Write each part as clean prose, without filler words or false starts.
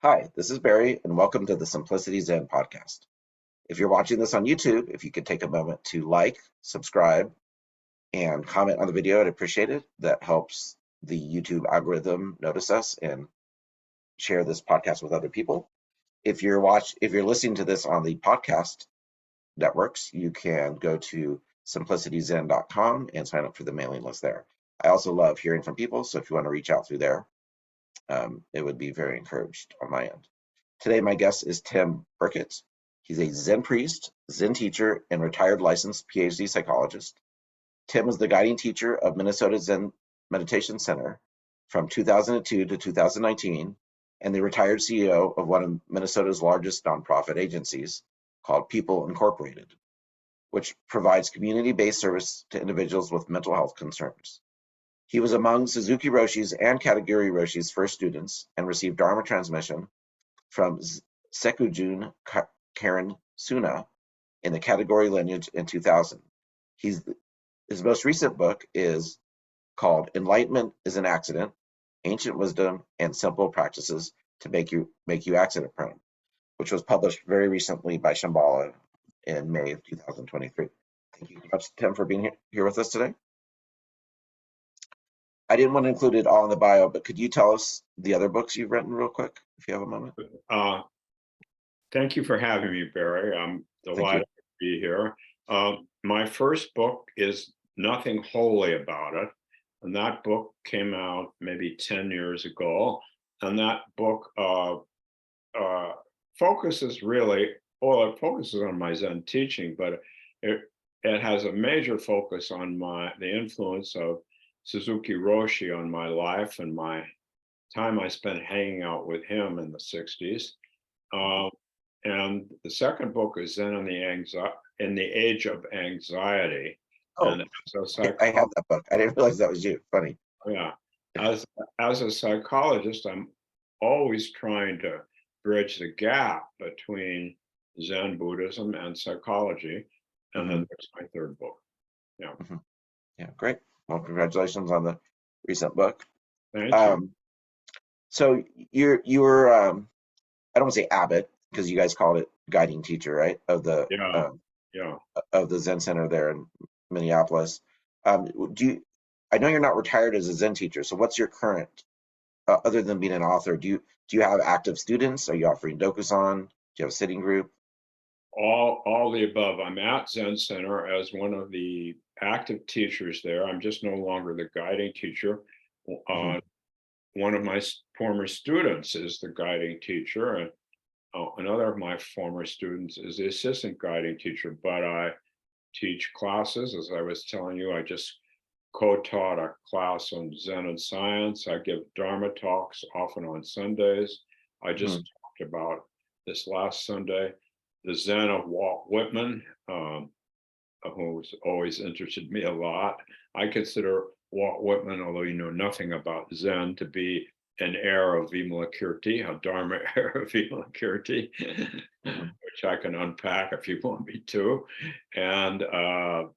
Hi, this is Barry, and welcome to the Simplicity Zen Podcast. If you're watching this on YouTube, if you could take a moment to like, subscribe, and comment on the video, I'd appreciate it. That helps the YouTube algorithm notice us and share this podcast with other people. If you're listening to this on the podcast networks, you can go to simplicityzen.com and sign up for the mailing list there. I also love hearing from people, so if you want to reach out through there, it would be very encouraged on my end. Today, my guest is Tim Burkett. He's a Zen priest, Zen teacher, and retired licensed PhD psychologist. Tim is the guiding teacher of Minnesota Zen Meditation Center from 2002 to 2019, and the retired CEO of one of Minnesota's largest nonprofit agencies called People Incorporated, which provides community-based service to individuals with mental health concerns. He was among Suzuki Roshi's and Katagiri Roshi's first students and received Dharma transmission from Sekujun Karen Suna in the category lineage in 2000. His most recent book is called Enlightenment is an Accident, Ancient Wisdom and Simple Practices to Make You Accident Prone, which was published very recently by Shambhala in May of 2023. Thank you so much, Tim, for being here with us today. I didn't want to include it all in the bio, but could you tell us the other books you've written real quick, if you have a moment? Thank you for having me, Barry. I'm delighted to be here. My first book is Nothing Holy About It, and that book came out maybe 10 years ago. And that book focuses on my Zen teaching, but it has a major focus on the influence of Suzuki Roshi on my life and my time I spent hanging out with him in the 60s. And the second book is Zen in the Age of Anxiety. Oh, and I have that book. I didn't realize that was you. Funny. Yeah. As a psychologist, I'm always trying to bridge the gap between Zen Buddhism and psychology. And then there's my third book. Yeah. Yeah, great. Well, congratulations on the recent book. Thank you. So you were I don't want to say abbot because you guys called it guiding teacher, right? Of the of the Zen Center there in Minneapolis. I know you're not retired as a Zen teacher, so what's your current other than being an author? Do you have active students? Are you offering Dokusan? Do you have a sitting group? All the above. I'm at Zen Center as one of the active teachers there. I'm just no longer the guiding teacher. One of my former students is the guiding teacher, and another of my former students is the assistant guiding teacher. But I teach classes. As I was telling you, I just co-taught a class on Zen and science. I give Dharma talks often on Sundays. I just talked about this last Sunday the Zen of Walt Whitman, who's always interested me a lot. I consider Walt Whitman, although you know nothing about Zen, to be an heir of Vimalakirti, a Dharma heir of Vimalakirti, which I can unpack if you want me to. And I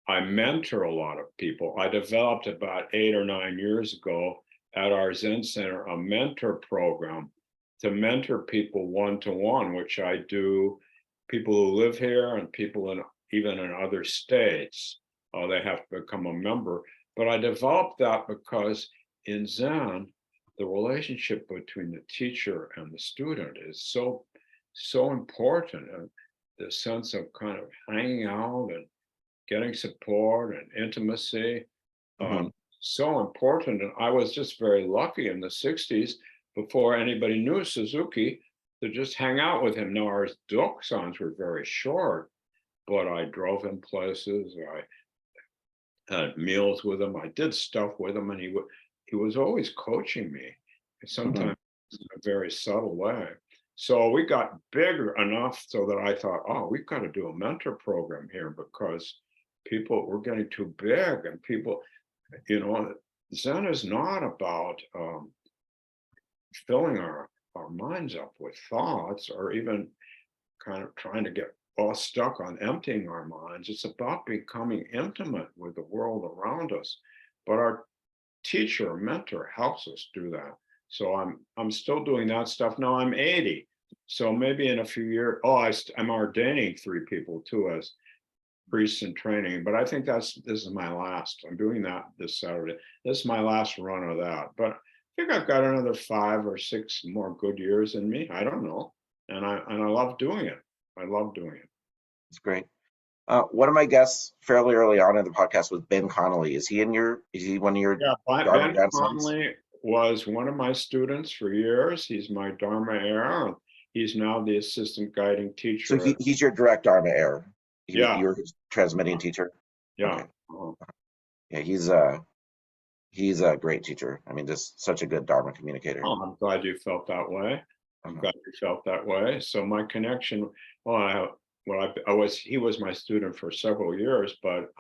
mentor a lot of people. I developed about 8 or 9 years ago at our Zen Center a mentor program to mentor people one-to-one, which I do people who live here and people even in other states. They have to become a member. But I developed that because in Zen, the relationship between the teacher and the student is so important. And the sense of kind of hanging out and getting support and intimacy, so important. And I was just very lucky in the 60s, before anybody knew Suzuki, to just hang out with him. Now, our dokusans were very short, but I drove him places. I had meals with him. I did stuff with him, and he was always coaching me, sometimes in a very subtle way. So we got bigger enough so that I thought, oh, we've got to do a mentor program here, because people were getting too big, and people, Zen is not about filling our minds up with thoughts or even kind of trying to get all stuck on emptying our minds. It's about becoming intimate with the world around us. But our teacher or mentor helps us do that. So I'm still doing that stuff. Now I'm 80. So maybe in a few years, I'm ordaining 3 people too as priests in training. But I think this is my last. I'm doing that this Saturday. This is my last run of that. But I think I've got another 5 or 6 more good years in me. I don't know. And I love doing it. I love doing it. It's great. One of my guests fairly early on in the podcast was Ben Connolly. Is he one of your Yeah, Dharma Ben grandsons? Conley was one of my students for years. He's my Dharma heir. He's now the assistant guiding So teacher. he's your direct Dharma heir. Yeah, You're his transmitting teacher. yeah. Okay. Yeah, he's a great teacher. I mean, just such a good Dharma communicator. Oh, I'm glad you felt that way. I'm glad you felt that way. So my connection, he was my student for several years, but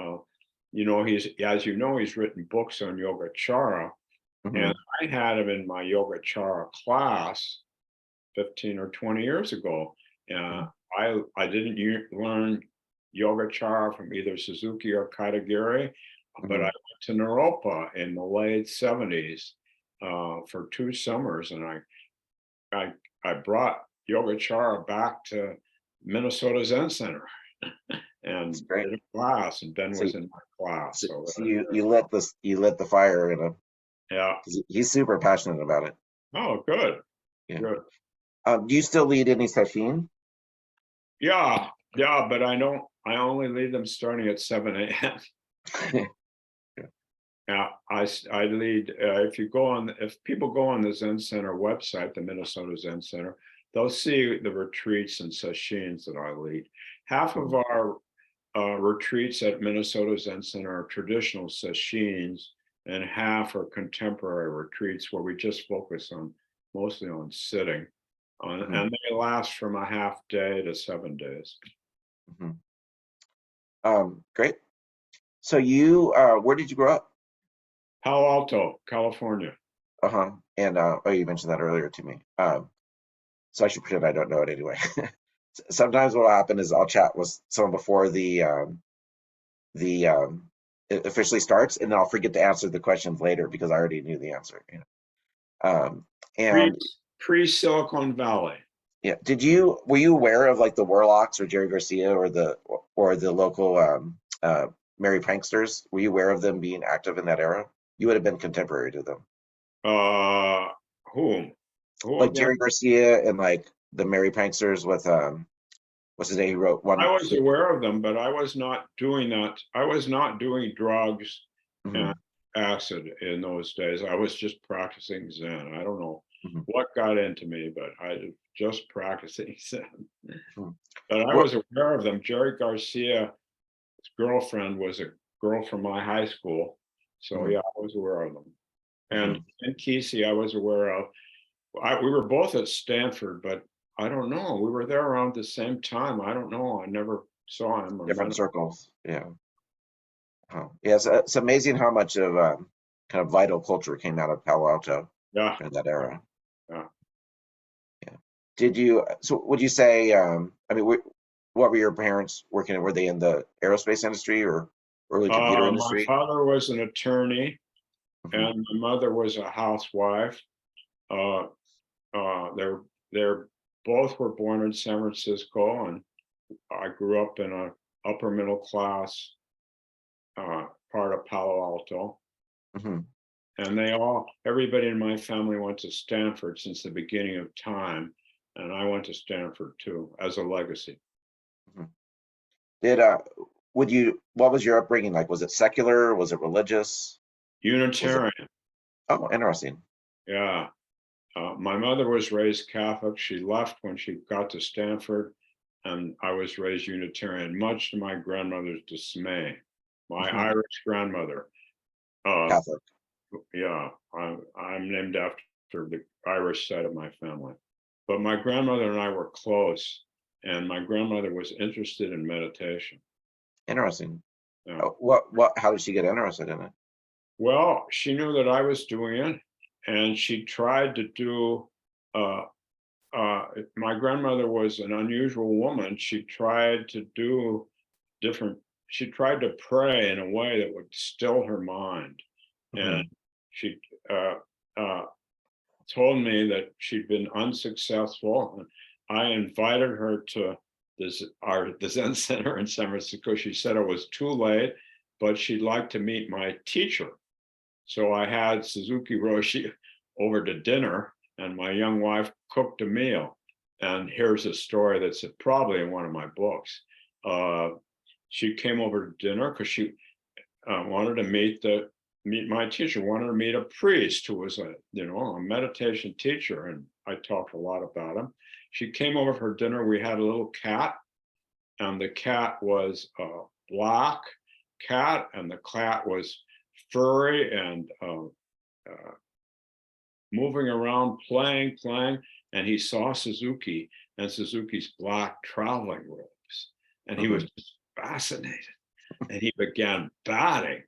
he's written books on Yogacara, and I had him in my Yogacara class 15 or 20 years ago. I didn't learn Yogacara from either Suzuki or Katagiri, but I went to Naropa in the late 70s for 2 summers, and I brought Yogacara back to Minnesota Zen Center and did a class, and Ben was in my class. So you lit the fire in him. Yeah. He's super passionate about it. Oh, good. Yeah. Good. Do you still lead any session? Yeah, but I only lead them starting at 7 a.m. Yeah, I lead, if people go on the Zen Center website, the Minnesota Zen Center, they'll see the retreats and sessions that I lead. Half of our retreats at Minnesota Zen Center are traditional sessions, and half are contemporary retreats where we just focus mostly on sitting. And they last from a half day to 7 days. Great. So where did you grow up? Palo Alto, California. And you mentioned that earlier to me. So I should pretend I don't know it anyway. Sometimes what will happen is I'll chat with someone before it officially starts, and then I'll forget to answer the questions later because I already knew the answer. And pre-Silicon Valley. Yeah. Were you aware of like the Warlocks or Jerry Garcia or the local Merry Pranksters? Were you aware of them being active in that era? You would have been contemporary to them. Whom? Like Jerry Garcia and like the Merry Pranksters with what's his name? He wrote one. I was aware of them, but I was not doing that. I was not doing drugs and acid in those days. I was just practicing Zen. I don't know what got into me, but I was just practicing Zen. But I was aware of them. Jerry Garcia's girlfriend was a girl from my high school. So yeah, I was aware of them. And Kesey, I was aware of. We were both at Stanford, but I don't know. We were there around the same time. I don't know. I never saw him. Different circles. Yeah. Yeah. It's amazing how much of kind of vital culture came out of Palo Alto. Yeah. In that era. Yeah. So would you say, what were your parents working in? Were they in the aerospace industry or early computer industry? My father was an attorney and my mother was a housewife. They're both were born in San Francisco, and I grew up in a upper middle class part of Palo Alto. And everybody in my family went to Stanford since the beginning of time. And I went to Stanford too, as a legacy. What was your upbringing like? Was it secular? Was it religious? Unitarian. Oh, interesting. Yeah. My mother was raised Catholic. She left when she got to Stanford, and I was raised Unitarian, much to my grandmother's dismay. My Irish grandmother. Catholic. Yeah, I'm named after the Irish side of my family. But my grandmother and I were close, and my grandmother was interested in meditation. Interesting. Yeah. How did she get interested in it? Well, she knew that I was doing it, and she tried to do. My grandmother was an unusual woman. She tried to do She tried to pray in a way that would still her mind, and she told me that she'd been unsuccessful. And I invited her to the Zen Center in San Francisco. She said it was too late, but she'd like to meet my teacher. So I had Suzuki Roshi over to dinner, and my young wife cooked a meal. And here's a story that's probably in one of my books. She came over to dinner because she wanted to meet my teacher, wanted to meet a priest who was a meditation teacher, and I talked a lot about him. She came over for dinner. We had a little cat, and the cat was a black cat, and the cat was furry and moving around, playing, and he saw Suzuki and Suzuki's black traveling robes, and he was just fascinated, and he began batting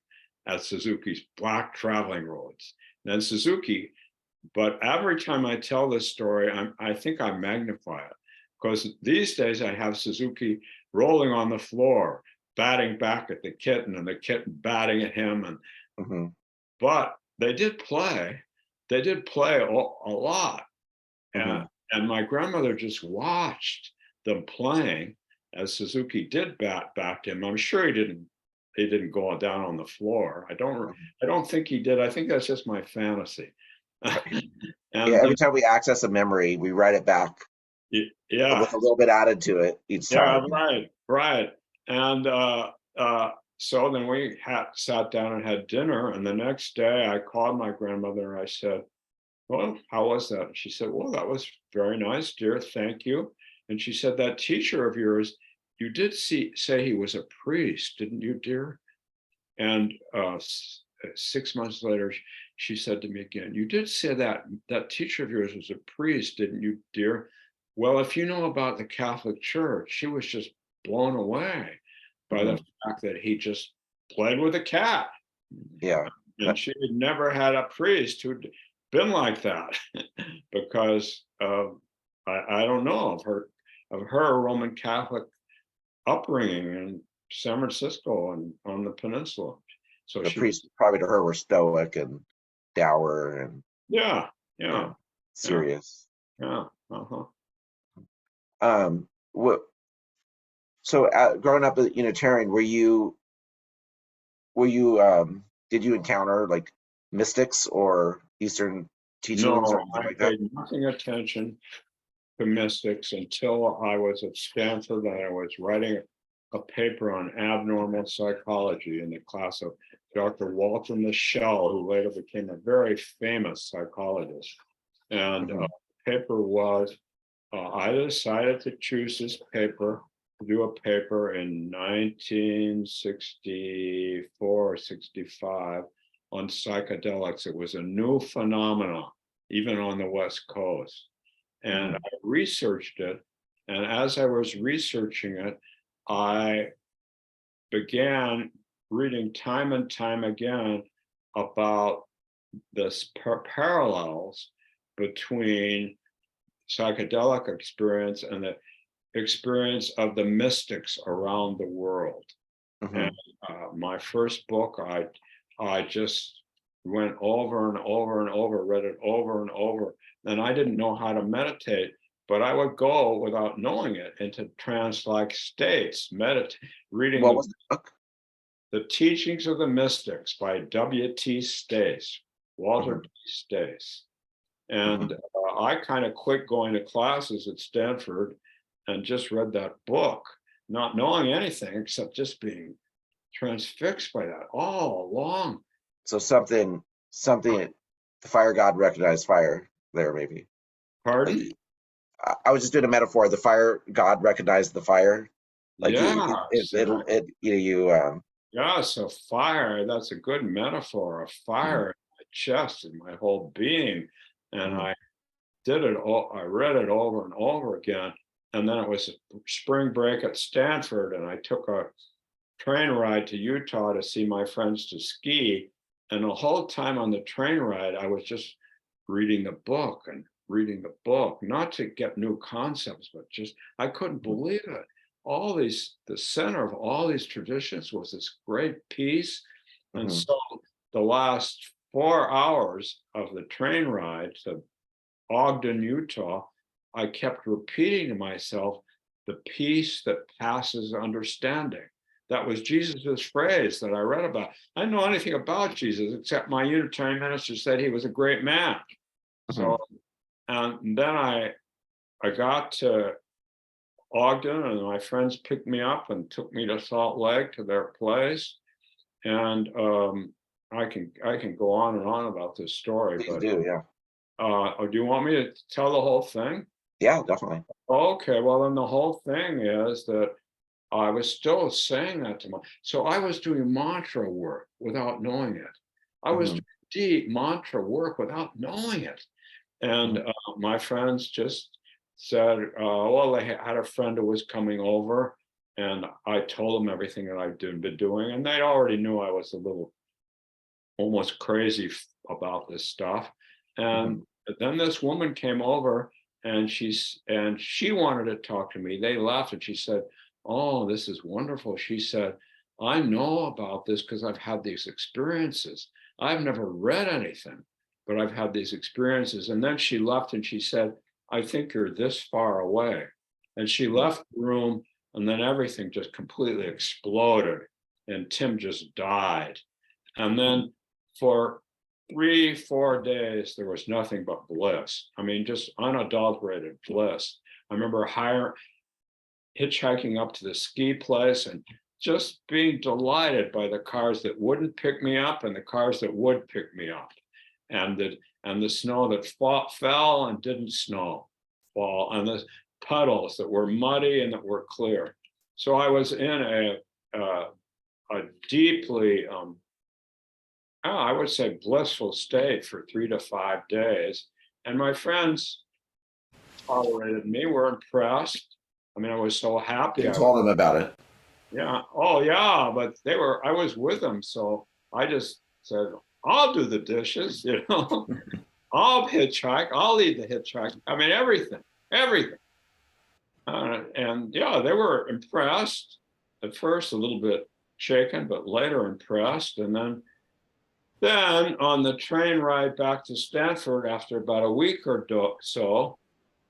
at Suzuki's black traveling robes. And then Suzuki, but every time I tell this story, I think I magnify it, because these days I have Suzuki rolling on the floor, batting back at the kitten, and the kitten batting at him, and but they did play a lot, and my grandmother just watched them playing as Suzuki did bat back to him. I'm sure he didn't go down on the floor. I don't think he did. I think that's just my fantasy. And every time we access a memory, we write it back. Yeah, with a little bit added to it each time. Yeah, right. And so then we sat down and had dinner. And the next day I called my grandmother and I said, "Well, how was that?" And she said, "Well, that was very nice, dear. Thank you." And she said, "That teacher of yours, you did say he was a priest, didn't you, dear?" And 6 months later, she said to me again, "You did say that teacher of yours was a priest, didn't you, dear?" Well, if you know about the Catholic Church, she was just blown away by the fact that he just played with a cat. Yeah. And she had never had a priest who'd been like that because I don't know of her Roman Catholic upbringing in San Francisco and on the peninsula. So the priests probably to her were stoic and dour and serious. What? So growing up as a Unitarian, did you encounter like mystics or Eastern teachings or anything like that? I paid nothing attention to mystics until I was at Stanford and I was writing a paper on abnormal psychology in the class of Dr. Walter Mischel, who later became a very famous psychologist. And the paper was, I decided to choose this paper, to do a paper in 1964 or 65 on psychedelics. It was a new phenomenon, even on the West Coast. And I researched it. And as I was researching it, I began reading time and time again about this parallels between psychedelic experience and the experience of the mystics around the world. And my first book, I just went over and over and over, read it over and over. And I didn't know how to meditate, but I would go without knowing it into trance-like states, reading what was the book? The Teachings of the Mystics by W.T. Stace, Walter T. Stace. And I kind of quit going to classes at Stanford and just read that book, not knowing anything except just being transfixed by that all along. So something, the fire god recognized fire there, maybe. Pardon? Like, I was just doing a metaphor. The fire god recognized the fire. Like so fire, that's a good metaphor, a fire in my chest and my whole being. And I did it all, I read it over and over again. And then it was spring break at Stanford, and I took a train ride to Utah to see my friends to ski. And the whole time on the train ride, I was just reading the book, not to get new concepts, but just, I couldn't believe it. The center of all these traditions was this great peace. And so the last 4 hours of the train ride to Ogden, Utah, I kept repeating to myself, the peace that passes understanding. That was Jesus's phrase that I read about. I didn't know anything about Jesus except my Unitarian minister said he was a great man. So, and then I got to Ogden, and my friends picked me up and took me to Salt Lake to their place. And I can go on and on about this story, Please but do, yeah. do you want me to tell the whole thing? Yeah, definitely. Okay, well then the whole thing is that I was still saying that to so I was doing mantra work without knowing it. I was doing deep mantra work without knowing it. And my friends just said, well, they had a friend who was coming over, and I told them everything that I'd been doing, and they already knew I was a little almost crazy about this stuff. And then this woman came over, and she wanted to talk to me. They left, and she said, oh, this is wonderful. She said, I know about this because I've had these experiences. I've never read anything, but I've had these experiences. And then she left, and she said, I think you're this far away. And she left the room, and then everything just completely exploded, and Tim just died. And then for 3-4 days, there was nothing but bliss. I mean, just unadulterated bliss. I remember hitchhiking up to the ski place and just being delighted by the cars that wouldn't pick me up and the cars that would pick me up, and the snow that fell and didn't fall, and the puddles that were muddy and that were clear. So I was in a deeply, I would say, blissful state for 3 to 5 days, and my friends tolerated me, were impressed. I mean, I was so happy. You told them about it. Yeah. Oh, yeah. But I was with them. So I just said, I'll do the dishes, I'll hitchhike. I'll lead the hitchhike. I mean, everything. And yeah, they were impressed at first, a little bit shaken, but later impressed. And then on the train ride back to Stanford, after about a week or so,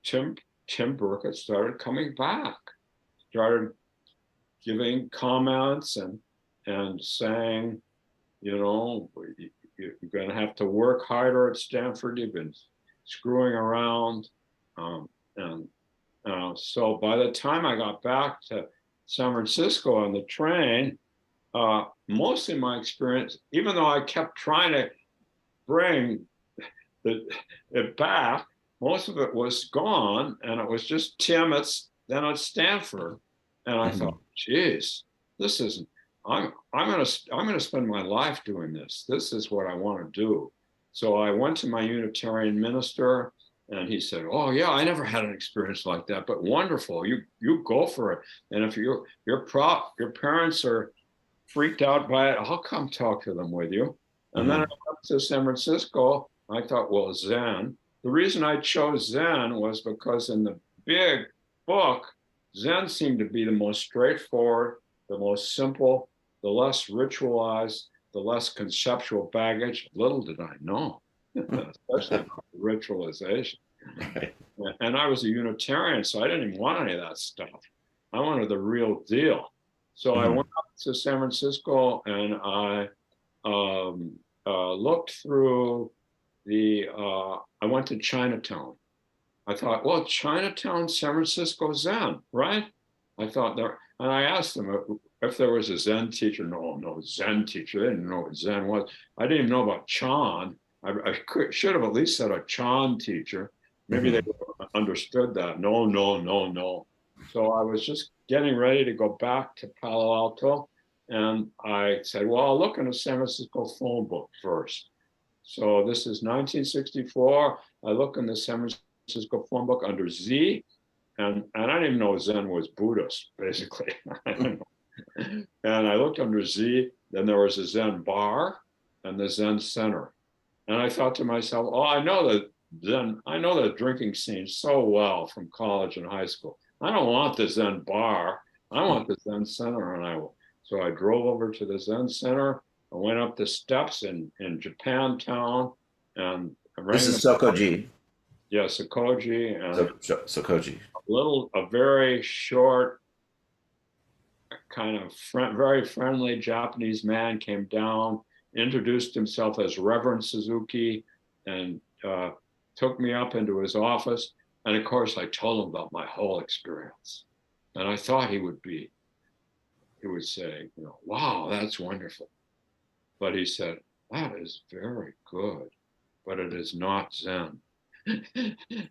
Tim Burkett started coming back, started giving comments and saying, you're going to have to work harder at Stanford. You've been screwing around. So by the time I got back to San Francisco on the train, most of my experience, even though I kept trying to bring it back, most of it was gone, and it was just Tim then at Stanford. And I thought, geez, this isn't. I'm gonna spend my life doing this. This is what I want to do. So I went to my Unitarian minister, and he said, "Oh yeah, I never had an experience like that, but wonderful. You go for it. And if your parents are freaked out by it, I'll come talk to them with you." And then I went to San Francisco. I thought, well, Zen. The reason I chose Zen was because in the big book, Zen seemed to be the most straightforward, the most simple, the less ritualized, the less conceptual baggage. Little did I know, especially about ritualization. Right. And I was a Unitarian, so I didn't even want any of that stuff. I wanted the real deal. So I went up to San Francisco, and I looked through I went to Chinatown. I thought, well, Chinatown, San Francisco Zen, right? I thought there, and I asked them if there was a Zen teacher. No Zen teacher. They didn't know what Zen was. I didn't even know about Chan. I should have at least said a Chan teacher. Maybe they understood that. No. So I was just getting ready to go back to Palo Alto, and I said, well, I'll look in the San Francisco phone book first. So this is 1964. I look in the San Francisco phone book under Z, and I didn't even know Zen was Buddhist, basically. And I looked under Z, then there was a Zen bar and the Zen center. And I thought to myself, oh, I know the drinking scene so well from college and high school. I don't want the Zen bar. I want the Zen center. So I drove over to the Zen center. I went up the steps in Japantown, and this is Soto G. Yeah, Sokoji, and Sokoji. a very short, kind of very friendly Japanese man came down, introduced himself as Reverend Suzuki, and took me up into his office. And of course, I told him about my whole experience. And I thought he would say, wow, that's wonderful. But he said, that is very good, but it is not Zen.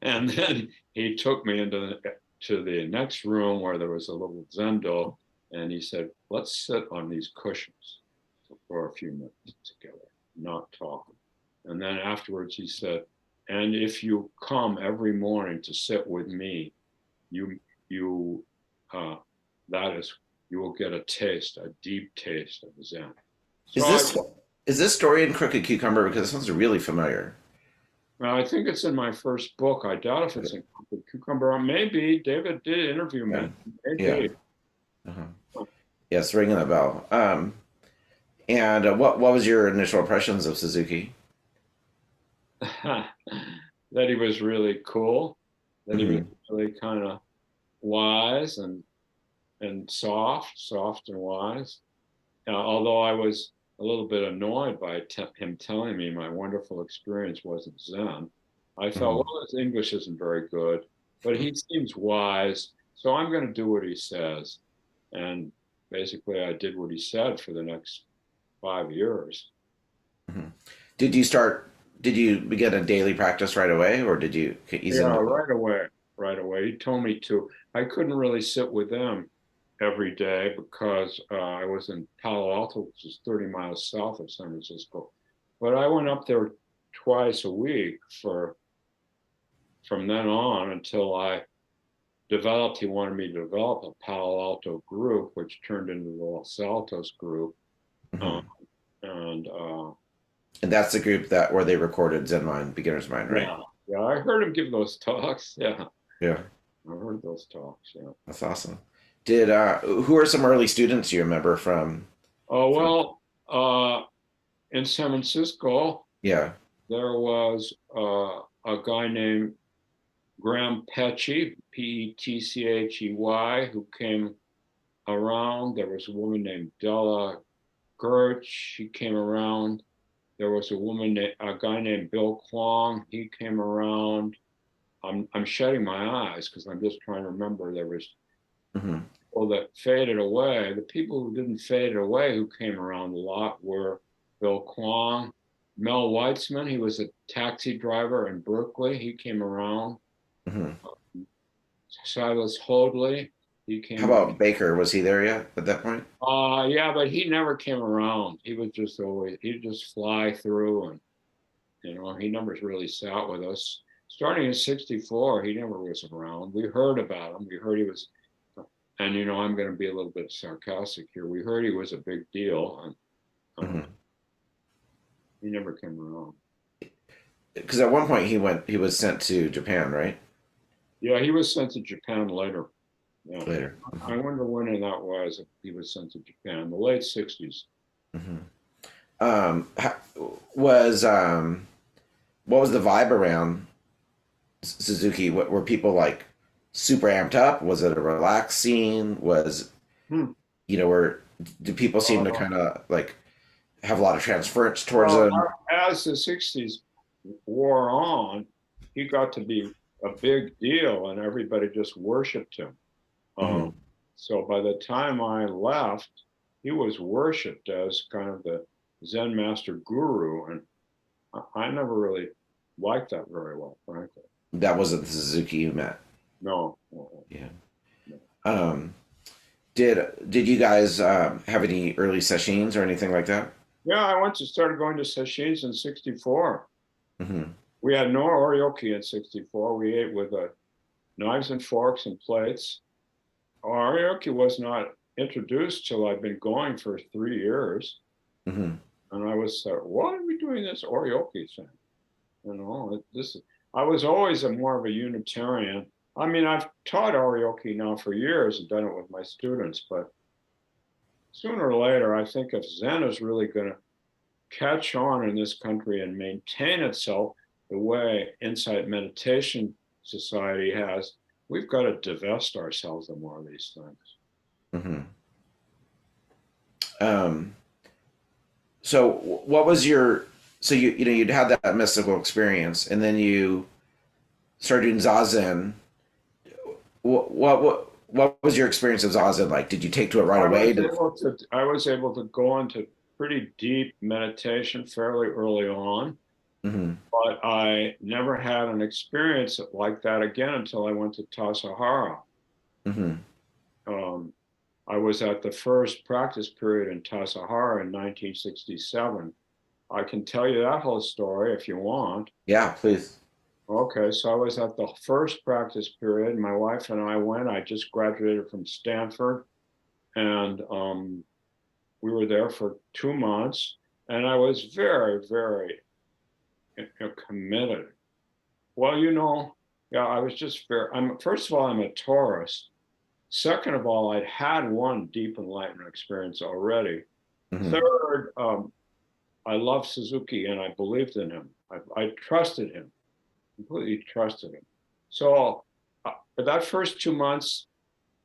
And then he took me to the next room where there was a little Zendo, and he said, let's sit on these cushions for a few minutes together, not talking. And then afterwards he said, and if you come every morning to sit with me, you will get a deep taste of Zen. So Is this story in Crooked Cucumber? Because it sounds really familiar. I think it's in my first book. I doubt if it's in Cucumber. Maybe David did interview me. Maybe. Yeah. Yeah, it's ringing a bell. And what was your initial impressions of Suzuki? That he was really cool. That he was really kind of wise and soft and wise. Although I was a little bit annoyed by him telling me my wonderful experience wasn't Zen. I felt, well, his English isn't very good, but he seems wise, so I'm going to do what he says. And basically, I did what he said for the next 5 years. Did you begin a daily practice right away, or did you ease into it? Right away. He told me to. I couldn't really sit with them every day because I was in Palo Alto, which is 30 miles south of San Francisco. But I went up there twice a week from then on until he wanted me to develop a Palo Alto group, which turned into the Los Altos group. And that's the group where they recorded Zen Mind, Beginner's Mind, right? Yeah, I heard him give those talks. Yeah. I heard those talks. Yeah, that's awesome. Who are some early students you remember from? In San Francisco, there was a guy named Graham Petchy, Petchay, who came around. There was a woman named Della Gertz. She came around. There was a guy named Bill Kwong. He came around. I'm shutting my eyes because I'm just trying to remember. There was people that faded away. The people who didn't fade away, who came around a lot, were Bill Kwong, Mel Weitzman. He was a taxi driver in Berkeley. He came around. Silas Hoadley. He came. How about Baker? Was he there yet at that point? Yeah, but he never came around. He was just he'd just fly through, and he never really sat with us. Starting in '64, he never was around. We heard about him. We heard he was, and I'm going to be a little bit sarcastic here. We heard he was a big deal, and he never came around. Because at one point he was sent to Japan, right? Yeah, he was sent to Japan later. Yeah. Later. I wonder when that was. If he was sent to Japan, the late '60s. What was the vibe around Suzuki? Were people like super amped up? Was it a relaxed scene? Did people seem to kind of like have a lot of transference towards it? As the '60s wore on, he got to be a big deal, and everybody just worshipped him. So by the time I left, he was worshipped as kind of the Zen master guru, and I never really liked that very well, frankly. That wasn't the Suzuki you met? No. Yeah. No. Did you guys have any early sessions or anything like that? Yeah, I started going to sessions in '64. We had no oryoki in '64. We ate with knives and forks and plates. Oryoki was not introduced till I'd been going for 3 years. And I was, why are we doing this oryoki thing? I was always more of a Unitarian. I mean, I've taught oryoki now for years and done it with my students, but sooner or later, I think if Zen is really going to catch on in this country and maintain itself, the way Insight Meditation Society has, we've got to divest ourselves of more of these things. So what was so you'd had that mystical experience, and then you started doing Zazen. What was your experience of Zazen like? Did you take to it right away? I was able to go into pretty deep meditation fairly early on, but I never had an experience like that again until I went to Tassajara. I was at the first practice period in Tassajara in 1967. I can tell you that whole story if you want. Yeah, please. Okay, so I was at the first practice period. My wife and I went. I just graduated from Stanford, and we were there for 2 months. And I was very, very committed. Well, I was just first of all, I'm a Taurus. Second of all, I'd had one deep enlightenment experience already. Third, I loved Suzuki and I believed in him. I trusted him, completely trusted him. So for that first 2 months,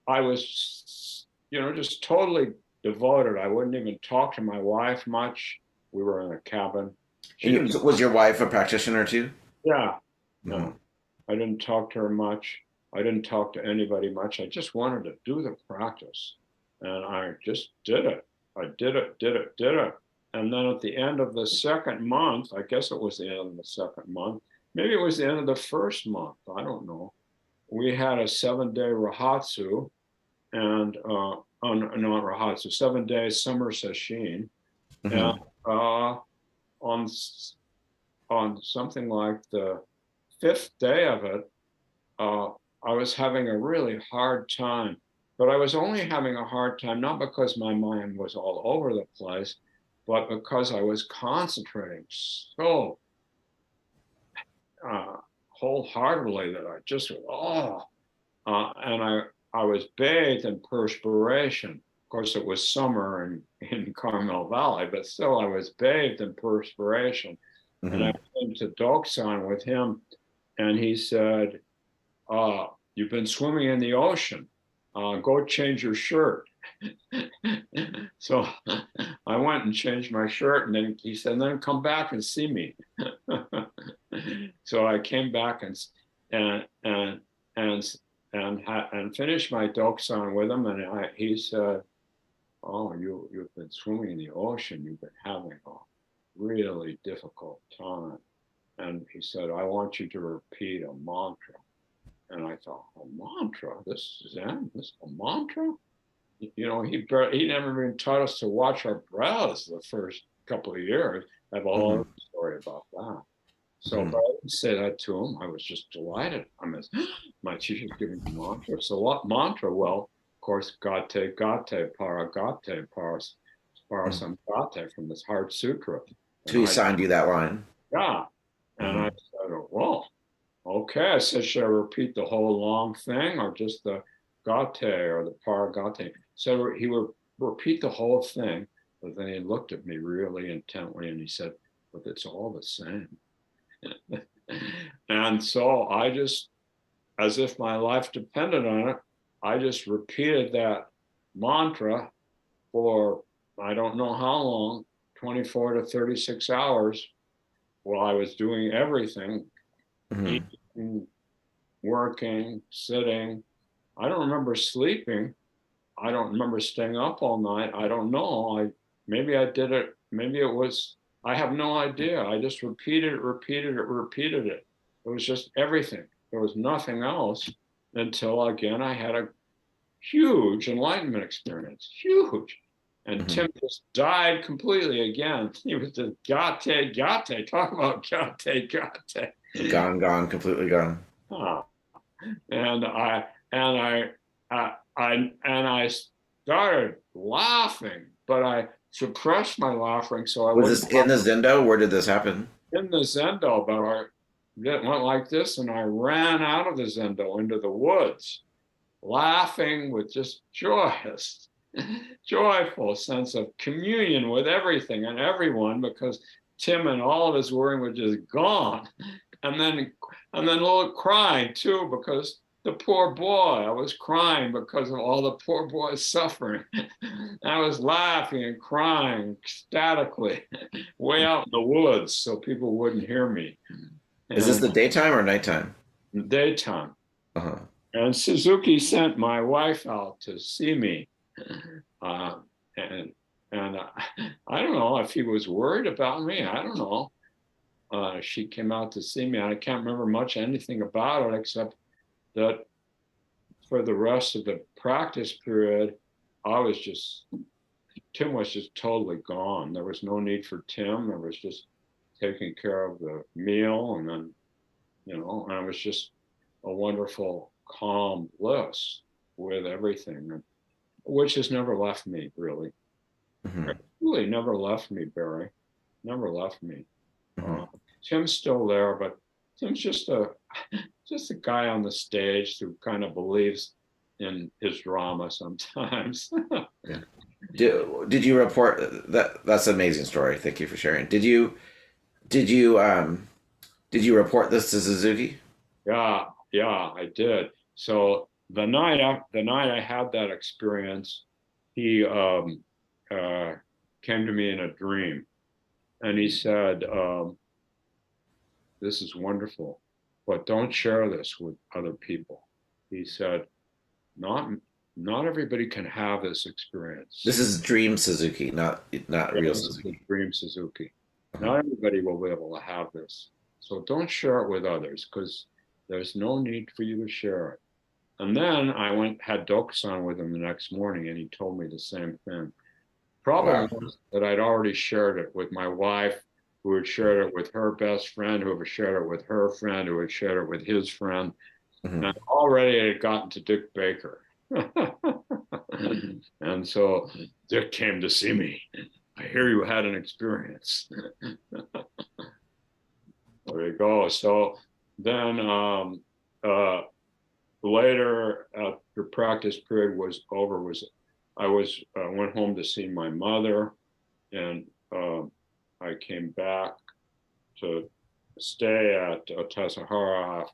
I was, just totally devoted. I wouldn't even talk to my wife much. We were in a cabin. Was your wife a practitioner too? Yeah. No, I didn't talk to her much. I didn't talk to anybody much. I just wanted to do the practice. And I just did it. I did it. And then at the end of the second month, I guess it was the end of the second month, maybe it was the end of the first month, I don't know. We had a 7-day Rahatsu and, not Rahatsu, 7-day summer sesshin. And on something like the 5th day of it, I was having a really hard time, but I was only having a hard time, not because my mind was all over the place, but because I was concentrating so wholeheartedly that I just, and I was bathed in perspiration. Of course, it was summer in Carmel Valley, but still I was bathed in perspiration. And I went to Doksan with him, and he said, you've been swimming in the ocean. Go change your shirt. So I went and changed my shirt, and then he said, then come back and see me. So I came back and finished my Doksan with him, and he said, oh, you've been swimming in the ocean. You've been having a really difficult time. And he said, I want you to repeat a mantra. And I thought, a mantra? This is Zen? This is a mantra? He never even taught us to watch our breaths the first couple of years. I have a whole story about that. So but I didn't say that to him. I was just delighted. My teacher's giving me mantra. So what mantra? Well, of course, gate, paragate, parasamgate from this Heart Sutra. So he signed you that line. Yeah. And I said, well, okay. I said, should I repeat the whole long thing or just the gate or the paragate? So he would repeat the whole thing, but then he looked at me really intently and he said, but it's all the same. And so I just, as if my life depended on it, I just repeated that mantra for, I don't know how long, 24 to 36 hours while I was doing everything, eating, working, sitting. I don't remember sleeping. I don't remember staying up all night. I don't know. Maybe I did it. Maybe it was, I have no idea. I just repeated it. It was just everything. There was nothing else until, again, I had a huge enlightenment experience, huge. And Tim just died completely again. He was just gate. Talk about gate. Gone, completely gone. And I started laughing, but I suppressed my laughing. So I was this in the Zendo? Where did this happen? In the Zendo, but I went like this, and I ran out of the Zendo into the woods, laughing with just joyful sense of communion with everything and everyone, because Tim and all of his worrying were just gone. and then a little crying too, because the poor boy, I was crying because of all the poor boys suffering. I was laughing and crying ecstatically way out in the woods so people wouldn't hear me. Is this the daytime or nighttime? Daytime. Uh-huh. And Suzuki sent my wife out to see me. And I don't know if he was worried about me. I don't know. She came out to see me. I can't remember much anything about it, except that for the rest of the practice period, Tim was just totally gone. There was no need for Tim. There was just taking care of the meal, and then, and it was just a wonderful, calm bliss with everything, which has never left me, really. Mm-hmm. It really never left me, Barry. Never left me. Mm-hmm. Tim's still there, but Tim's just a guy on the stage who kind of believes in his drama sometimes. Yeah. Did you report that? That's an amazing story. Thank you for sharing. Did you report this to Suzuki? Yeah, I did. So the night I had that experience, he came to me in a dream, and he said, "This is wonderful, but don't share this with other people." He said, "Not everybody can have this experience." This is Dream Suzuki, not real Suzuki. Dream Suzuki. Uh-huh. Not everybody will be able to have this. So don't share it with others, because there's no need for you to share it. And then I had Dokusan with him the next morning, and he told me the same thing. Problem was that I'd already shared it with my wife, who had shared it with her best friend, who had shared it with her friend, who had shared it with his friend. Mm-hmm. And already it had gotten to Dick Baker. And so Dick came to see me. "I hear you had an experience." There you go. So then later, after practice period was over, I went home to see my mother, and I came back to stay at Tassajara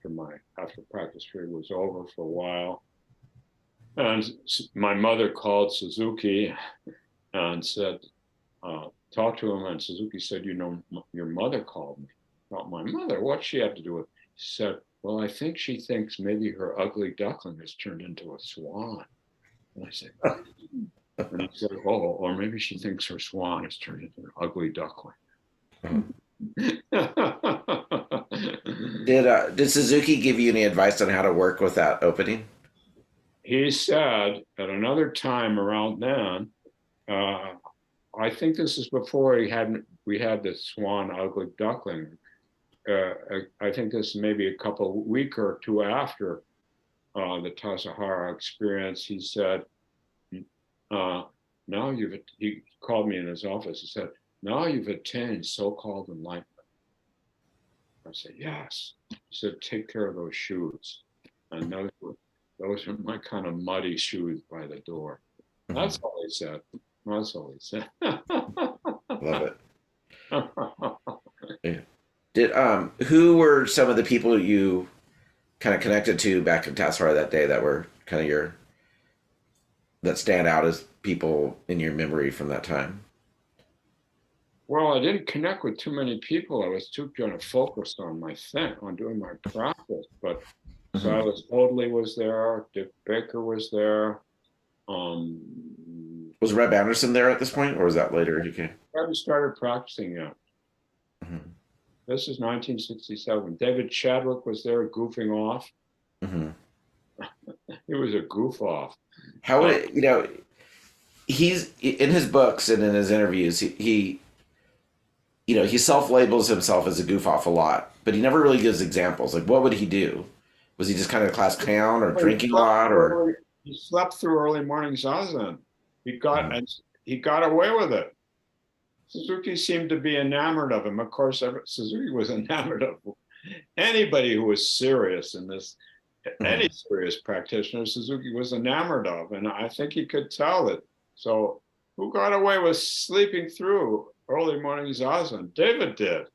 after practice period was over for a while. And my mother called Suzuki and said, talked to him, and Suzuki said, "Your mother called me." Not my mother. What she had to do with it? She said, "Well, I think she thinks maybe her ugly duckling has turned into a swan." And I said, and he said, "Oh, or maybe she thinks her swan has turned into an ugly duckling." Did Suzuki give you any advice on how to work with that opening? He said at another time around then, I think this is before we had the swan ugly duckling. I think this may be a week or two after the Tassajara experience. He said, he called me in his office. He said, "Now you've attained so-called enlightenment." I said, "Yes." He said, "Take care of those shoes." And those are my kind of muddy shoes by the door. Mm-hmm. That's all he said. That's all he said. Love it. Yeah. Who were some of the people you kind of connected to back in Tassajara that day that were kind of that stand out as people in your memory from that time? Well, I didn't connect with too many people. I was too kind of focused on doing my practice. But mm-hmm. Silas Hoadley was there. Dick Baker was there. Was Reb Anderson there at this point, or was that later? He came. I hadn't started practicing yet. Mm-hmm. This is 1967. David Chadwick was there goofing off. Mm-hmm. He was a goof off. How would he's in his books and in his interviews, he self-labels himself as a goof off a lot, but he never really gives examples. Like, what would he do? Was he just kind of a class clown or drinking a lot, or he slept through early morning zazen? He got away with it. Suzuki seemed to be enamored of him. Of course, Suzuki was enamored of anybody who was serious in this. Any serious practitioner, Suzuki was enamored of, and I think he could tell it. So, who got away with sleeping through early morning zazen? David did.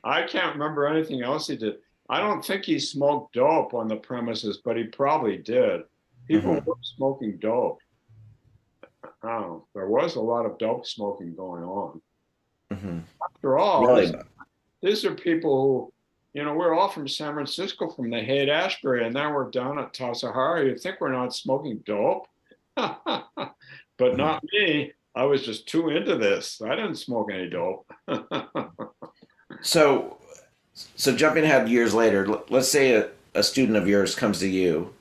I can't remember anything else he did. I don't think he smoked dope on the premises, but he probably did. People Hmm. were smoking dope. Oh, there was a lot of dope smoking going on. Hmm. After all, Really? these are people who, we're all from San Francisco, from the Haight-Ashbury, and now we're down at Tassajara. You think we're not smoking dope? But Mhm. not me. I was just too into this. I didn't smoke any dope. So, so jumping ahead years later, let's say a student of yours comes to you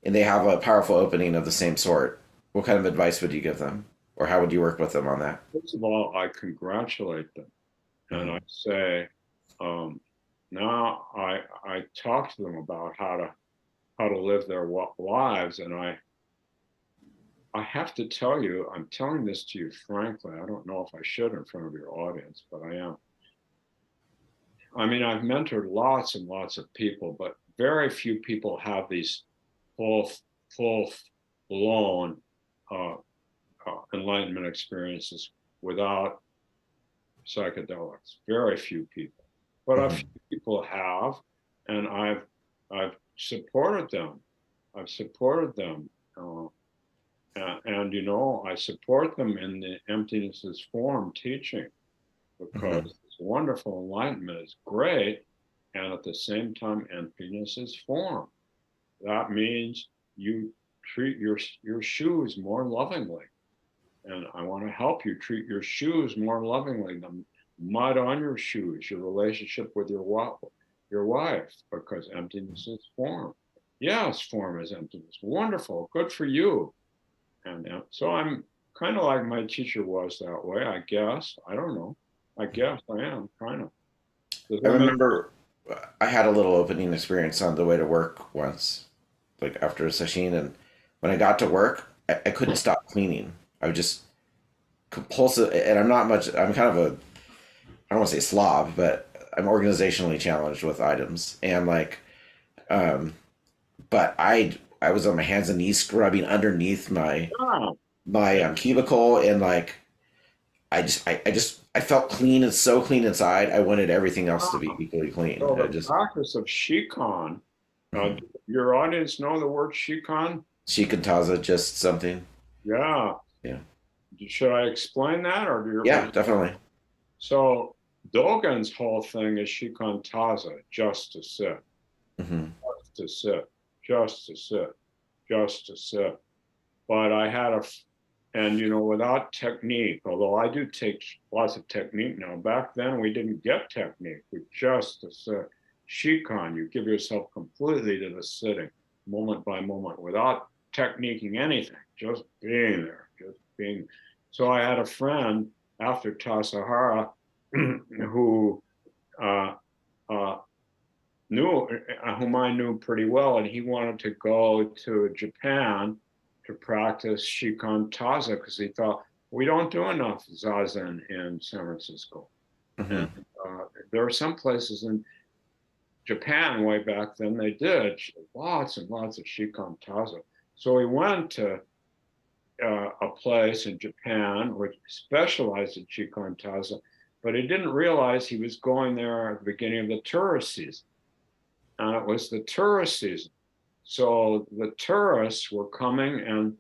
and they have a powerful opening of the same sort. What kind of advice would you give them, or how would you work with them on that? First of all, I congratulate them and Hmm. I say, um, now I talk to them about how to live their lives, and I have to tell you, I'm telling this to you frankly. I don't know if I should in front of your audience, but I am. I mean, I've mentored lots and lots of people, but very few people have these full, full blown uh, enlightenment experiences without psychedelics. Very few people, but a few Hmm. people have, and I've supported them. I've supported them. And I support them in the emptiness is form teaching, because Hmm. this wonderful enlightenment is great, and at the same time, emptiness is form. That means you treat your shoes more lovingly, and I want to help you treat your shoes more lovingly. The mud on your shoes, your relationship with your wife, because emptiness is form. Yes, form is emptiness. Wonderful, good for you. And so I'm kind of like my teacher was that way, I guess. I don't know. I guess I am kind of. Does I that make remember I had a little opening experience on the way to work once, like after a session, and when I got to work, I couldn't stop cleaning. I was just compulsive, and I'm not much. I'm kind of a, I don't want to say slob, but I'm organizationally challenged with items, and like, um, but I was on my hands and knees scrubbing underneath yeah, my cubicle, and like I felt clean and so clean inside. I wanted everything else to be yeah. equally clean. So I the just practice of Shikon, uh, mhm. your audience know the word Shikon? Shikantaza, just something. Yeah. Yeah, Should I explain that, or do you? yeah, definitely. So Dogen's whole thing is Shikon Taza, just to sit, Hmm. just to sit, just to sit, just to sit. But I had and without technique, although I do take lots of technique now, back then we didn't get technique. We just to sit. Shikon, you give yourself completely to the sitting, moment by moment, without techniquing anything, just being there, just being. So I had a friend after Tassajara who uh, uh, knew whom I knew pretty well, and he wanted to go to Japan to practice Shikon Taza because he thought we don't do enough zazen in San Francisco, and Hmm. uh, there are some places in Japan way back then they did lots and lots of Shikon Taza. So he went to a place in Japan which specialized in Shikon Taza, but he didn't realize he was going there at the beginning of the tourist season. And it was the tourist season. So the tourists were coming, and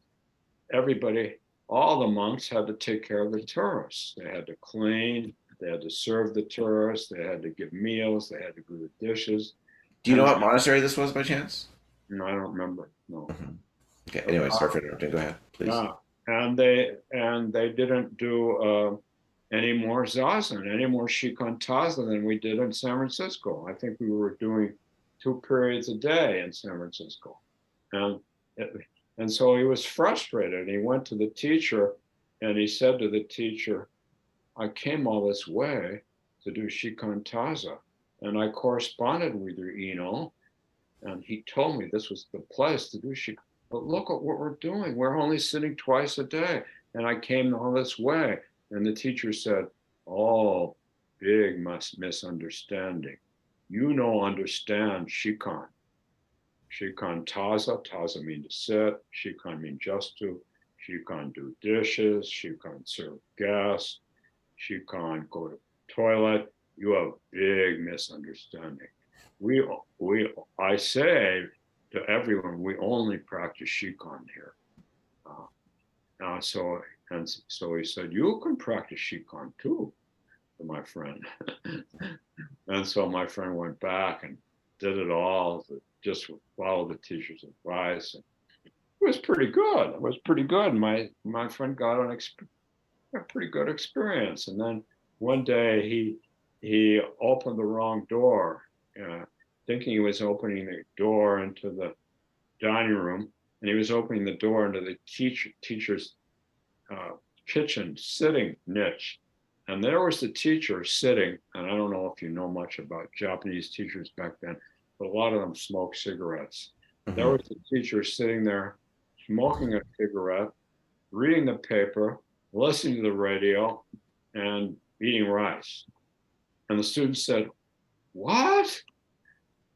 everybody, all the monks had to take care of the tourists. They had to clean, they had to serve the tourists, they had to give meals, they had to do the dishes. Do you know And what monastery this was by chance? no, I don't remember. No. Hmm. Okay. Anyway, sorry for interrupting. Go ahead, please. Yeah. And they didn't do any more zazen, any more shikantaza than we did in San Francisco. I think we were doing 2 periods a day in San Francisco. And it, and so he was frustrated. He went to the teacher and he said to the teacher, I came all this way to do shikantaza, and I corresponded with your Eno, and he told me this was the place to do shikantaza. But look at what we're doing. We're only sitting twice a day. And I came all this way. And the teacher said, oh, big misunderstanding. You know, understand Shikan. Shikan Taza. Taza mean to sit. Shikan mean just to. Shikan do dishes. Shikan serve guests. Shikan go to toilet. you have big misunderstanding. We, I say to everyone, we only practice Shikon here. So he said, you can practice Shikon too, to my friend. And so my friend went back and did it all, just follow the teacher's advice. And it was pretty good. It was pretty good. My friend got a pretty good experience. And then one day he opened the wrong door, thinking he was opening the door into the dining room, and he was opening the door into the teacher's kitchen sitting niche. And there was the teacher sitting, and I don't know if you know much about Japanese teachers back then, but a lot of them smoked cigarettes. Mm-hmm. There was the teacher sitting there smoking a cigarette, reading the paper, listening to the radio, and eating rice. And the student said, what?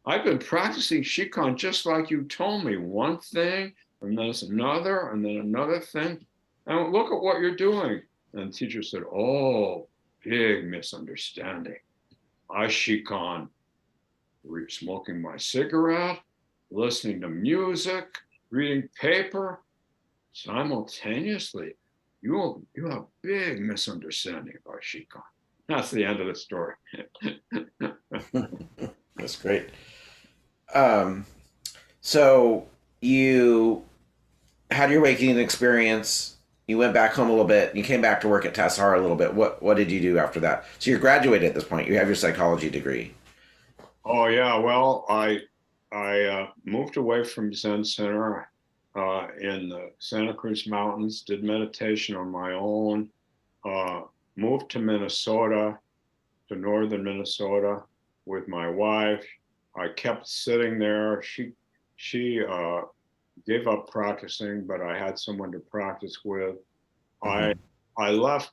I've been practicing Shikon just like you told me. One thing, and then another, and then another thing. And look at what you're doing. And the teacher said, oh, big misunderstanding. I Shikon, smoking my cigarette, listening to music, reading paper, simultaneously. You have big misunderstanding about Shikon. That's the end of the story. That's great. So you had your awakening experience. You went back home a little bit. You came back to work at Tassajara a little bit. What did you do after that? So you're graduated at this point. You have your psychology degree. Oh yeah. Well, I moved away from Zen Center in the Santa Cruz Mountains. Did meditation on my own. Moved to Minnesota, to northern Minnesota, with my wife. I kept sitting there. She gave up practicing, but I had someone to practice with. Mm-hmm. I left.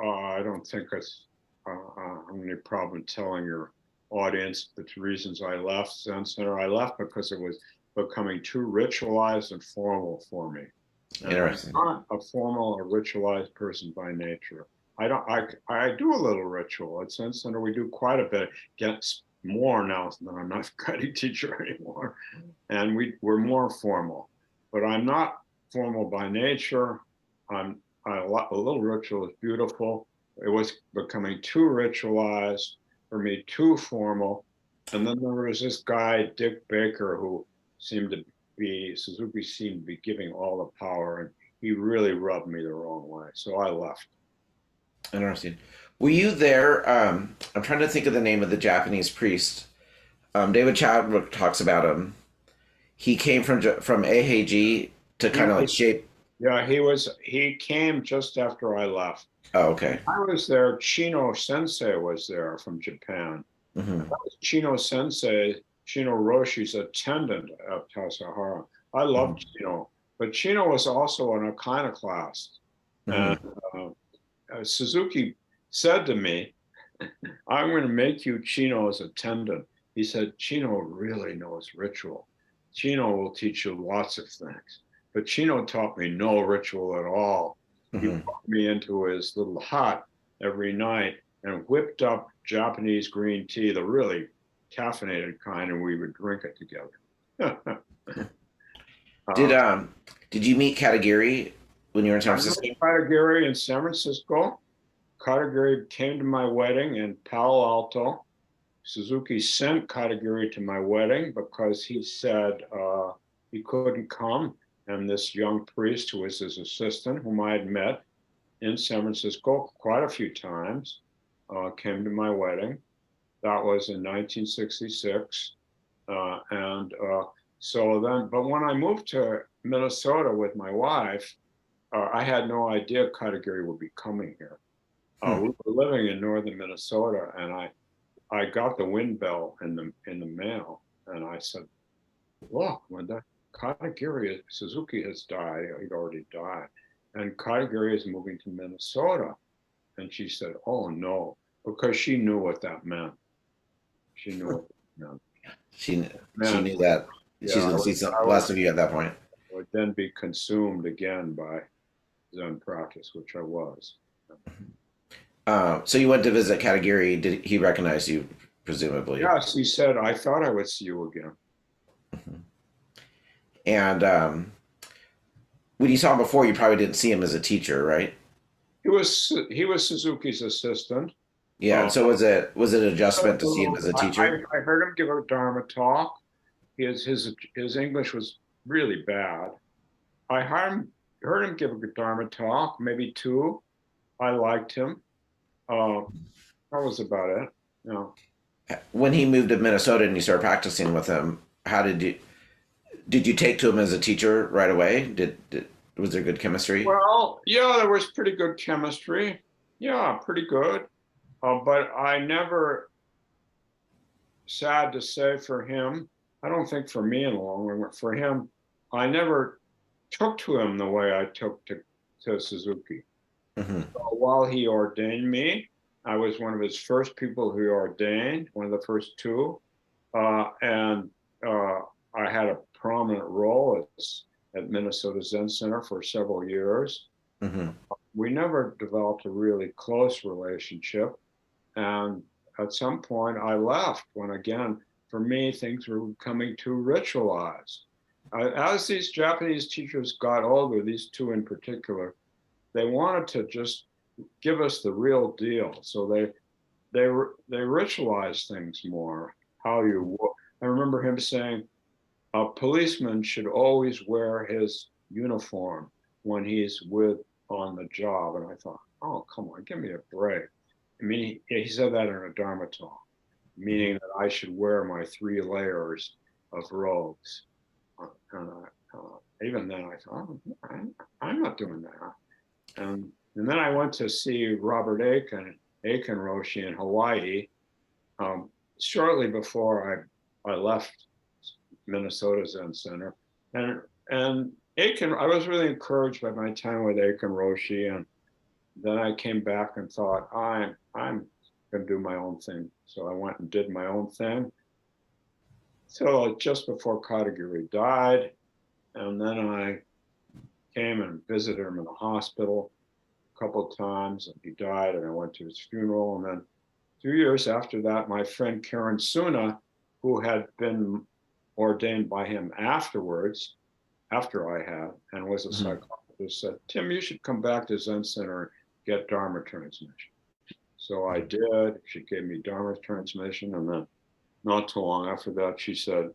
I don't think it's any problem telling your audience the reasons I left Zen Center. I left because it was becoming too ritualized and formal for me. And interesting. I'm not a formal or ritualized person by nature. I do a little ritual at Zen Center. We do quite a bit. Gets more now than I'm not a guiding teacher anymore, and we're more formal. But I'm not formal by nature. A little ritual is beautiful. It was becoming too ritualized for me, too formal. And then there was this guy, Dick Baker, who Suzuki seemed to be giving all the power, and he really rubbed me the wrong way. So I left. Interesting. Were you there? I'm trying to think of the name of the Japanese priest. David Chadwick talks about him. He came from Eheiji to kind of like shape. Yeah, he came just after I left. Oh, okay. I was there. Chino Sensei was there from Japan. Mm-hmm. That was Chino Sensei, Chino Roshi's attendant at Tassajara. I loved Chino, but Chino was also an iconoclast. Mm-hmm. And Suzuki said to me, I'm going to make you Chino's attendant. He said, Chino really knows ritual. Chino will teach you lots of things. But Chino taught me no ritual at all. Mm-hmm. He brought me into his little hut every night and whipped up Japanese green tea, the really caffeinated kind, and we would drink it together. Did you meet Katagiri when you were in San Francisco? Katagiri in San Francisco. Katagiri came to my wedding in Palo Alto. Suzuki sent Katagiri to my wedding because he said he couldn't come. And this young priest who was his assistant, whom I had met in San Francisco quite a few times, came to my wedding. That was in 1966. But when I moved to Minnesota with my wife, I had no idea Katagiri would be coming here. We were living in northern Minnesota, and I got the wind bell in the mail, and I said, look, Linda, Katagiri, Suzuki has died. He'd already died. And Katagiri is moving to Minnesota. And she said, oh, no, because she knew what that meant. She knew what that meant. She knew that she's going to see some less of you at that point. I would then be consumed again by Zen practice, which I was. So you went to visit Katagiri. Did he recognize you, presumably? Yes, he said, I thought I would see you again. Mhm. And when you saw him before, you probably didn't see him as a teacher, right? He was Suzuki's assistant. Yeah. And Uh, so was it an adjustment to see him as a teacher? I heard him give a Dharma talk. His English was really bad. I heard him give a Dharma talk, maybe two. I liked him. Uh, that was about it. You know. When he moved to Minnesota and you started practicing with him, how did you take to him as a teacher right away? Was there good chemistry? Well, yeah, there was pretty good chemistry. Yeah, pretty good. But I never, sad to say for him, I don't think for me in the long run, but for him, I never took to him the way I took to Suzuki. Hmm. So while he ordained me, I was one of his first people who ordained, one of the first two. And I had a prominent role at Minnesota Zen Center for several years. Hmm. We never developed a really close relationship. And at some point, I left when, again, for me, things were becoming too ritualized. As these Japanese teachers got older, these two in particular, they wanted to just give us the real deal. So they ritualized things more. I remember him saying, a policeman should always wear his uniform when he's on the job. And I thought, oh, come on, give me a break. I mean, he said that in a Dharma talk, meaning that I should wear my 3 layers of robes. And even then I thought, oh, I'm not doing that. And then I went to see Robert Aiken Roshi in Hawaii, shortly before I left Minnesota Zen Center. And Aiken, I was really encouraged by my time with Aiken Roshi. And then I came back and thought, I'm going to do my own thing. So I went and did my own thing. So just before Katagiri died, and then I came and visited him in the hospital a couple of times, and he died, and I went to his funeral. And then 2 years after that, my friend Karen Suna, who had been ordained by him afterwards, after I had, and was a psychologist, said, Tim, you should come back to Zen Center and get Dharma transmission. So I did. She gave me Dharma transmission. And then not too long after that, she said,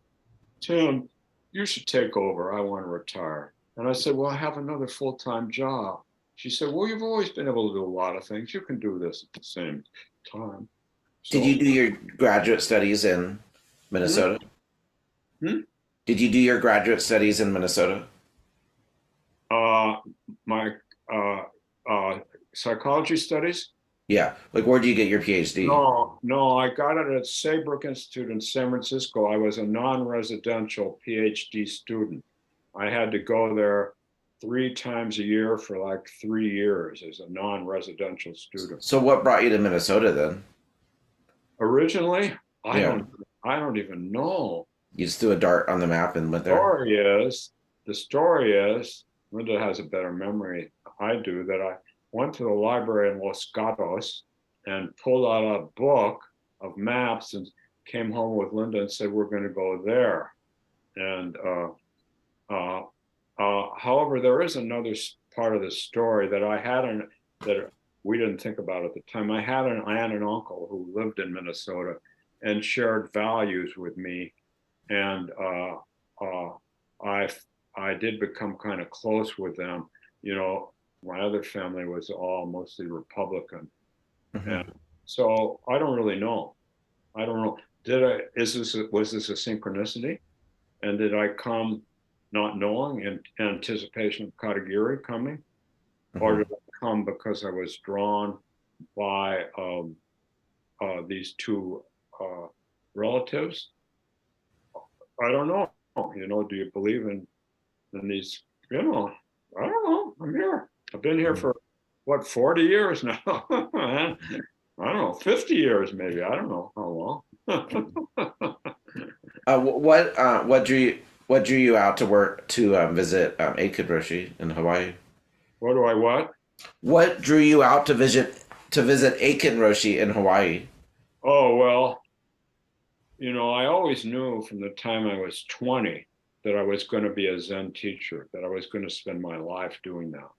Tim, you should take over. I want to retire. And I said, well, I have another full-time job. She said, well, you've always been able to do a lot of things. You can do this at the same time. So, Did you do your graduate studies in Minnesota? Hmm? Did you do your graduate studies in Minnesota? My psychology studies? Yeah. Like, where did you get your PhD? No, I got it at Saybrook Institute in San Francisco. I was a non-residential PhD student. I had to go there 3 times a year for like 3 years as a non-residential student. So what brought you to Minnesota then? Originally, I Yeah. don't even know. You just threw a dart on the map and went there? The story is, Linda has a better memory I do, that I went to the library in Los Gatos and pulled out a book of maps and came home with Linda and said, we're going to go there. And however, there is another part of the story that that we didn't think about at the time. I had an aunt and uncle who lived in Minnesota and shared values with me. And I did become kind of close with them. You know, my other family was all mostly Republican. Mm-hmm. And so I don't really know. I don't know. Was this a synchronicity? And did I come not knowing in anticipation of Katagiri coming? Mm-hmm. Or did I come because I was drawn by these two relatives? I don't know. You know, do you believe in these? You know, I don't know. I'm here. I've been here for what, 40 years now. I don't know, 50 years maybe. I don't know how long. What drew you out to visit Aiken Roshi in Hawaii? What? What drew you out to visit to visit Aiken Roshi in Hawaii? Oh, well, I always knew from the time I was 20 that I was going to be a Zen teacher, that I was going to spend my life doing that.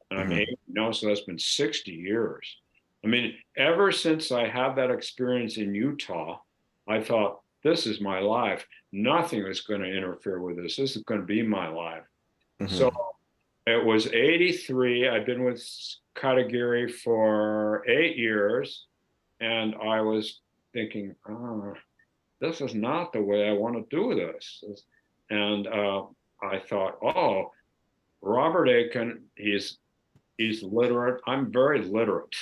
And I'm 80 now, so that's been 60 years. I mean, ever since I had that experience in Utah, I thought, this is my life. Nothing is going to interfere with this. This is going to be my life. So it was 83. I've been with Katagiri for 8 years. And I was thinking, this is not the way I want to do this. And I thought, oh, Robert Aiken, he's literate. I'm very literate.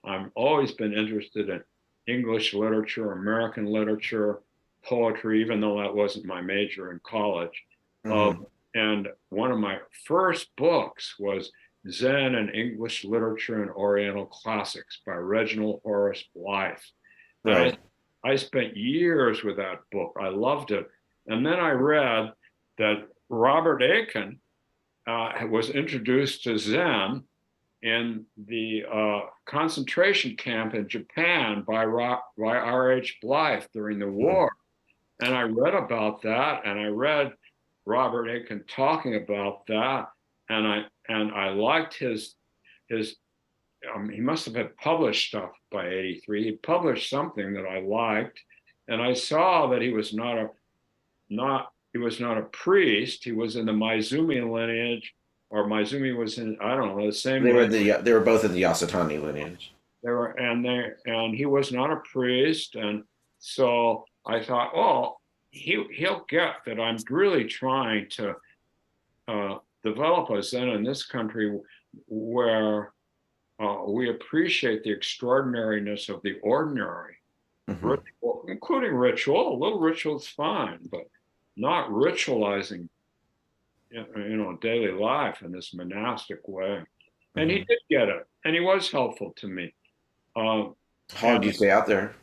I've always been interested in English literature, American literature, poetry, even though that wasn't my major in college. And one of my first books was Zen and English Literature and Oriental Classics by Reginald Horace Blythe. Right. I spent years with that book. I loved it. And then I read that Robert Aiken was introduced to Zen in the concentration camp in Japan by R.H. Blythe during the war. And I read about that, and I read Robert Aiken talking about that, and I liked his he must have had published stuff by 83. He published something that I liked, and I saw that he was not a priest. He was in the Maizumi lineage, or Maizumi was in, I don't know, the same. They were both in the Yasutani lineage. And he was not a priest, and so I thought, oh, he'll get that I'm really trying to develop a Zen in this country where we appreciate the extraordinariness of the ordinary, ritual, including ritual. A little ritual is fine, but not ritualizing, daily life in this monastic way. And he did get it, and he was helpful to me. How long did you stay out there?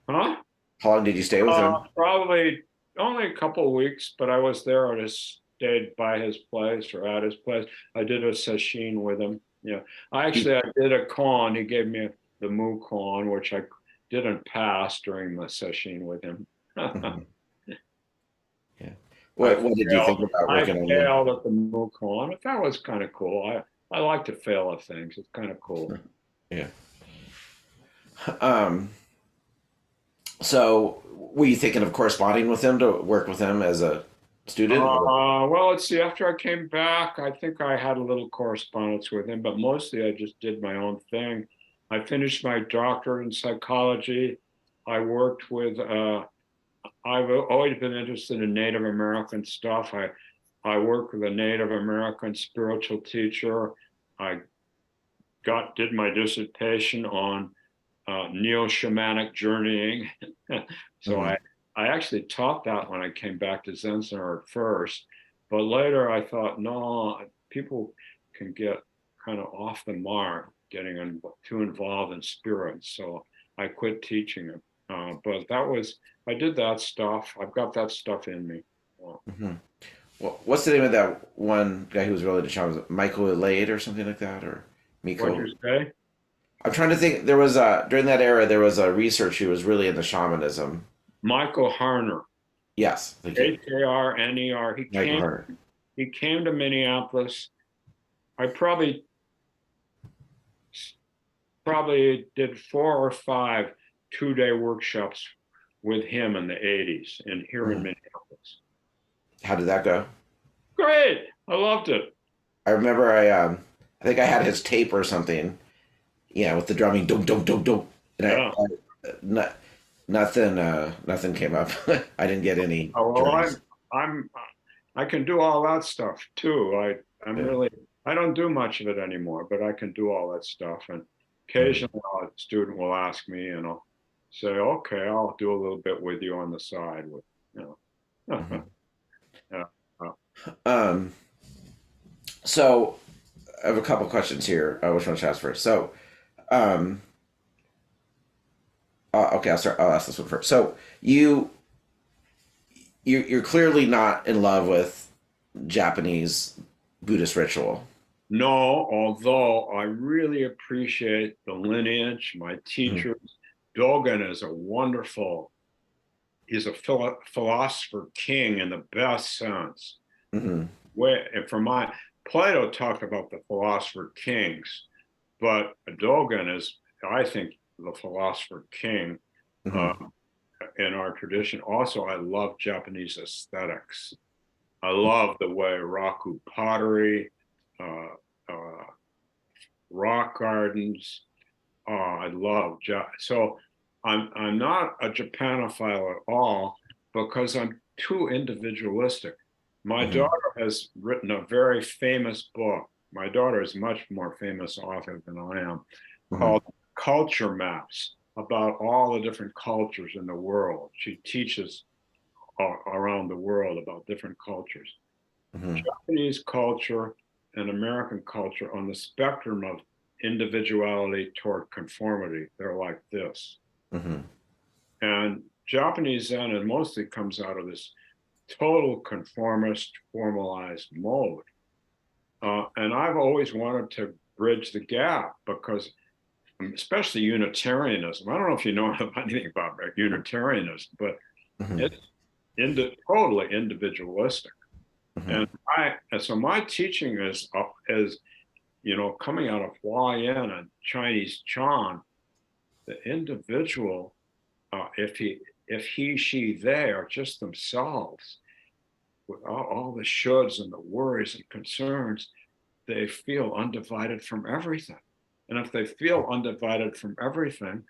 Huh? How long did you stay with him? Probably only a couple of weeks, but I was there. I just stayed by his place or at his place. I did a sesshin with him. Yeah, I did a koan. He gave me the mu koan, which I didn't pass during the session with him. Yeah. What did you think about working on I failed at the mu koan, but that was kind of cool. I like to fail at things. It's kind of cool. Yeah. So were you thinking of corresponding with him to work with him as a student? Well, let's see. After I came back, I think I had a little correspondence with him, but mostly I just did my own thing. I finished my doctorate in psychology. I worked with, I've always been interested in Native American stuff. I worked with a Native American spiritual teacher. I did my dissertation on neo-shamanic journeying. So I actually taught that when I came back to Zen Center at first, but later I thought, no, people can get kind of off the mark, getting too involved in spirits. So I quit teaching it. But I did that stuff. I've got that stuff in me. Well, what's the name of that one guy who was related to shaman? Was it Michael Lade or something like that, or Miko? What did you say? I'm trying to think. There was during that era there was a researcher who was really into shamanism. Michael Harner. Yes. Harner. He came to Minneapolis. I probably did 4 or 5 2-day workshops with him in the 80s and here in Minneapolis. How did that go? Great. I loved it. I remember I think I had his tape or something, with the drumming, dum dum dum dum. And nothing came up. I didn't get any. Oh, well, I can do all that stuff too. I don't do much of it anymore, but I can do all that stuff. And occasionally a student will ask me, and I'll say, okay, I'll do a little bit with you on the side. So I have a couple questions here. Which one should I ask first? So, okay, I'll ask this one first. So you're clearly not in love with Japanese Buddhist ritual. No, although I really appreciate the lineage, my teachers. Dogen is a wonderful, he's a philosopher king in the best sense. Where, for my, Plato talked about the philosopher kings, but Dogen is, I think, the philosopher king in our tradition. Also, I love Japanese aesthetics. I love the way raku pottery, uh, uh, rock gardens. Oh, I love so. I'm not a Japanophile at all because I'm too individualistic. My daughter has written a very famous book. My daughter is much more famous author than I am, called Culture Maps, about all the different cultures in the world. She teaches around the world about different cultures. Japanese culture and American culture on the spectrum of individuality toward conformity, they're like this. And Japanese Zen, it mostly comes out of this total conformist, formalized mode. And I've always wanted to bridge the gap because, especially Unitarianism, I don't know if you know anything about Unitarianism, but it's totally individualistic. And so my teaching is, coming out of Huayan and Chinese Chan, the individual, if he, she, they are just themselves, with all the shoulds and the worries and concerns, they feel undivided from everything. And if they feel undivided from everything,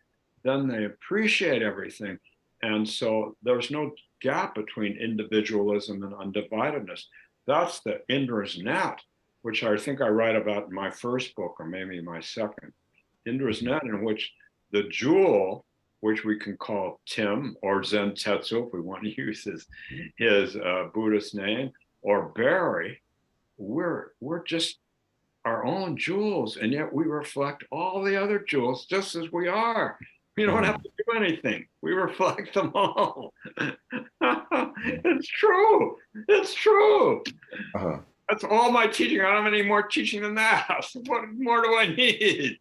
then they appreciate everything. And so there's no gap between individualism and undividedness. That's the Indra's net, which I think I write about in my first book, or maybe my second. Indra's net, in which the jewel, which we can call Tim or Zen Tetsu, if we want to use his Buddhist name, or Barry, we're just our own jewels, and yet we reflect all the other jewels just as we are. We don't have to do anything. We reflect them all. It's true. It's true. That's all my teaching. I don't have any more teaching than that. What more do I need?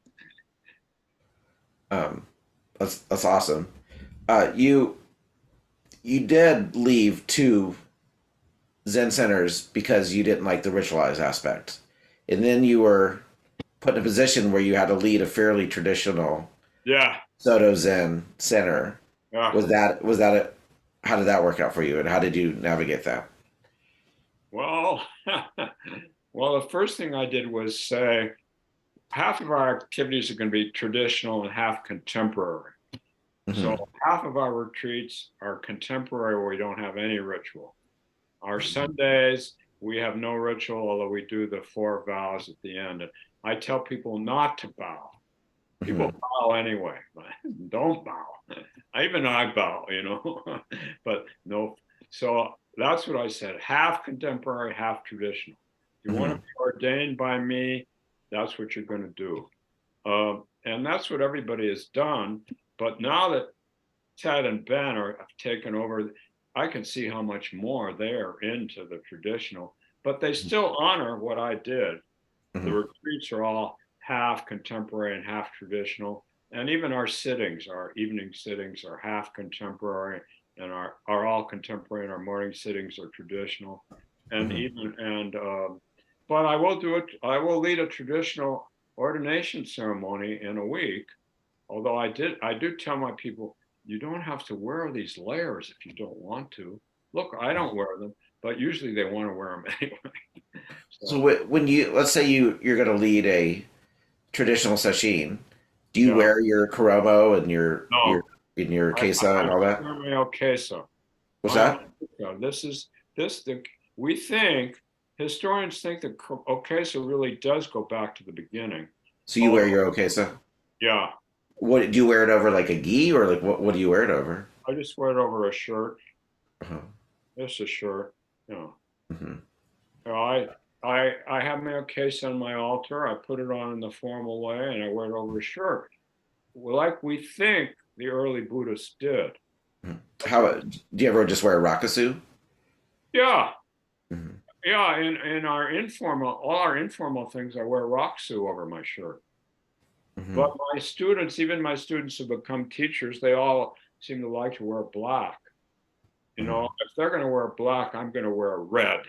That's awesome. You did leave 2 Zen centers because you didn't like the ritualized aspect, and then you were put in a position where you had to lead a fairly traditional Soto Zen center. Was that how did that work out for you, and how did you navigate that? Well, the first thing I did was say half of our activities are going to be traditional and half contemporary. So half of our retreats are contemporary, where we don't have any ritual. Our Sundays, we have no ritual, although we do the 4 vows at the end. And I tell people not to bow. People bow anyway, but don't bow. I bow, but no. So that's what I said, half contemporary, half traditional. If you want to be ordained by me, that's what you're going to do. And that's what everybody has done. But now that Ted and Ben have taken over, I can see how much more they are into the traditional, but they still honor what I did. The retreats are all half contemporary and half traditional. And even our sittings, our evening sittings, are half contemporary and are all contemporary, and our morning sittings are traditional. And but I will lead a traditional ordination ceremony in a week. Although I do tell my people, you don't have to wear these layers if you don't want to. Look, I don't wear them, but usually they want to wear them anyway. So when let's say you're going to lead a traditional session, do you wear your koromo and your kesa and all that? I wear my kesa. What's that? We think, historians think that kesa really does go back to the beginning. So you wear your kesa? Yeah. What do you wear it over, like a gi, or like what do you wear it over? I just wear it over a shirt. Just a shirt. I have my case on my altar. I put it on in the formal way, and I wear it over a shirt, like we think the early Buddhists did. How do you ever just wear a rakusu? Yeah. yeah, in our informal, all our informal things, I wear Roxu over my shirt. Mm-hmm. But my students, even my students who become teachers, they all seem to like to wear black. You know, if they're going to wear black, I'm going to wear red.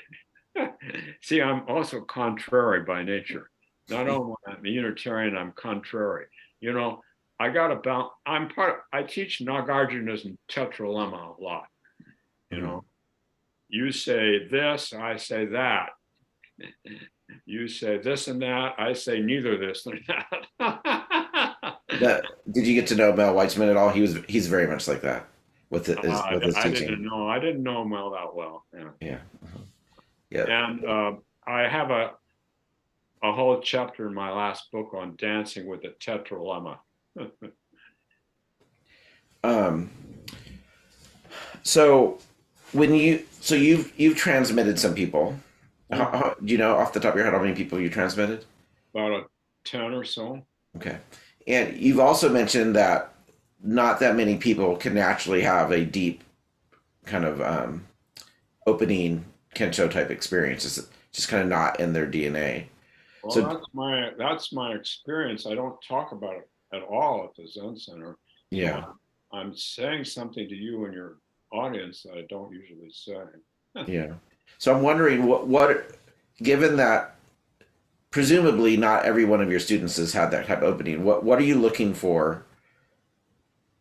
See, I'm also contrary by nature. Not only am I Unitarian, I'm contrary. You know, I got about, I teach Nagarjuna's tetralemma a lot. You know, you say this, I say that. You say this and that, I say neither this nor that. Did you get to know Mel Weitzman at all? He's very much like that with his I teaching. didn't know him all that well. Yeah. Yeah. Yeah. And I have a whole chapter in my last book on dancing with the tetralemma. Um, so you've transmitted some people. Do you know off the top of your head how many people you transmitted? About a 10 or so. Okay. And you've also mentioned that not that many people can naturally have a deep kind of opening Kensho type experience. It's just kind of not in their DNA. Well, So that's my experience. I don't talk about it at all at the Zen Center. yeah. So I'm saying something to you and your audience that I don't usually say. Yeah. So I'm wondering what given that presumably not every one of your students has had that type of opening, what are you looking for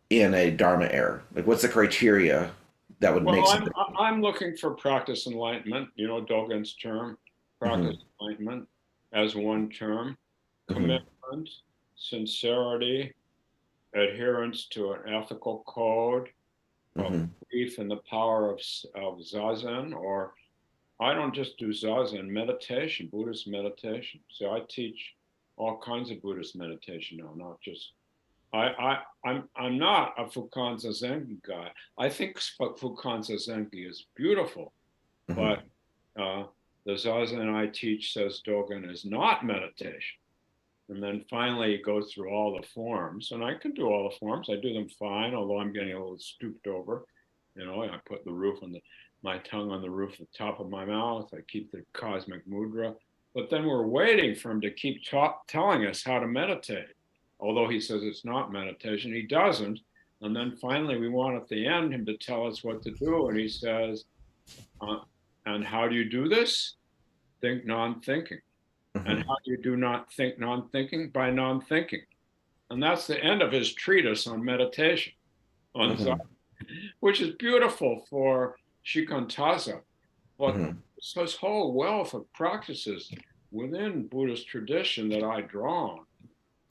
in a Dharma error? Like what's the criteria that would make something? I'm looking for practice enlightenment, you know, Dogen's term, practice enlightenment as one term, commitment, sincerity, adherence to an ethical code, belief in the power of Zazen, or I don't just do Zazen, meditation, Buddhist meditation. So I teach all kinds of Buddhist meditation now, not just I'm not a Fukan Zazengi guy. I think Fukan Zazengi is beautiful, but the Zazen I teach, says Dogen, is not meditation. And then finally it goes through all the forms, and I can do all the forms. I do them fine, although I'm getting a little stooped over. You know, I put the roof on my tongue on the roof of the top of my mouth. I keep the cosmic mudra, but then we're waiting for him to keep telling us how to meditate. Although he says it's not meditation, he doesn't. And then finally we want at the end him to tell us what to do. And he says, and how do you do this? Think non-thinking. And how do you do not think non-thinking? By non-thinking. And that's the end of his treatise on meditation, which is beautiful for Shikantaza. But it's this whole wealth of practices within Buddhist tradition that I draw on.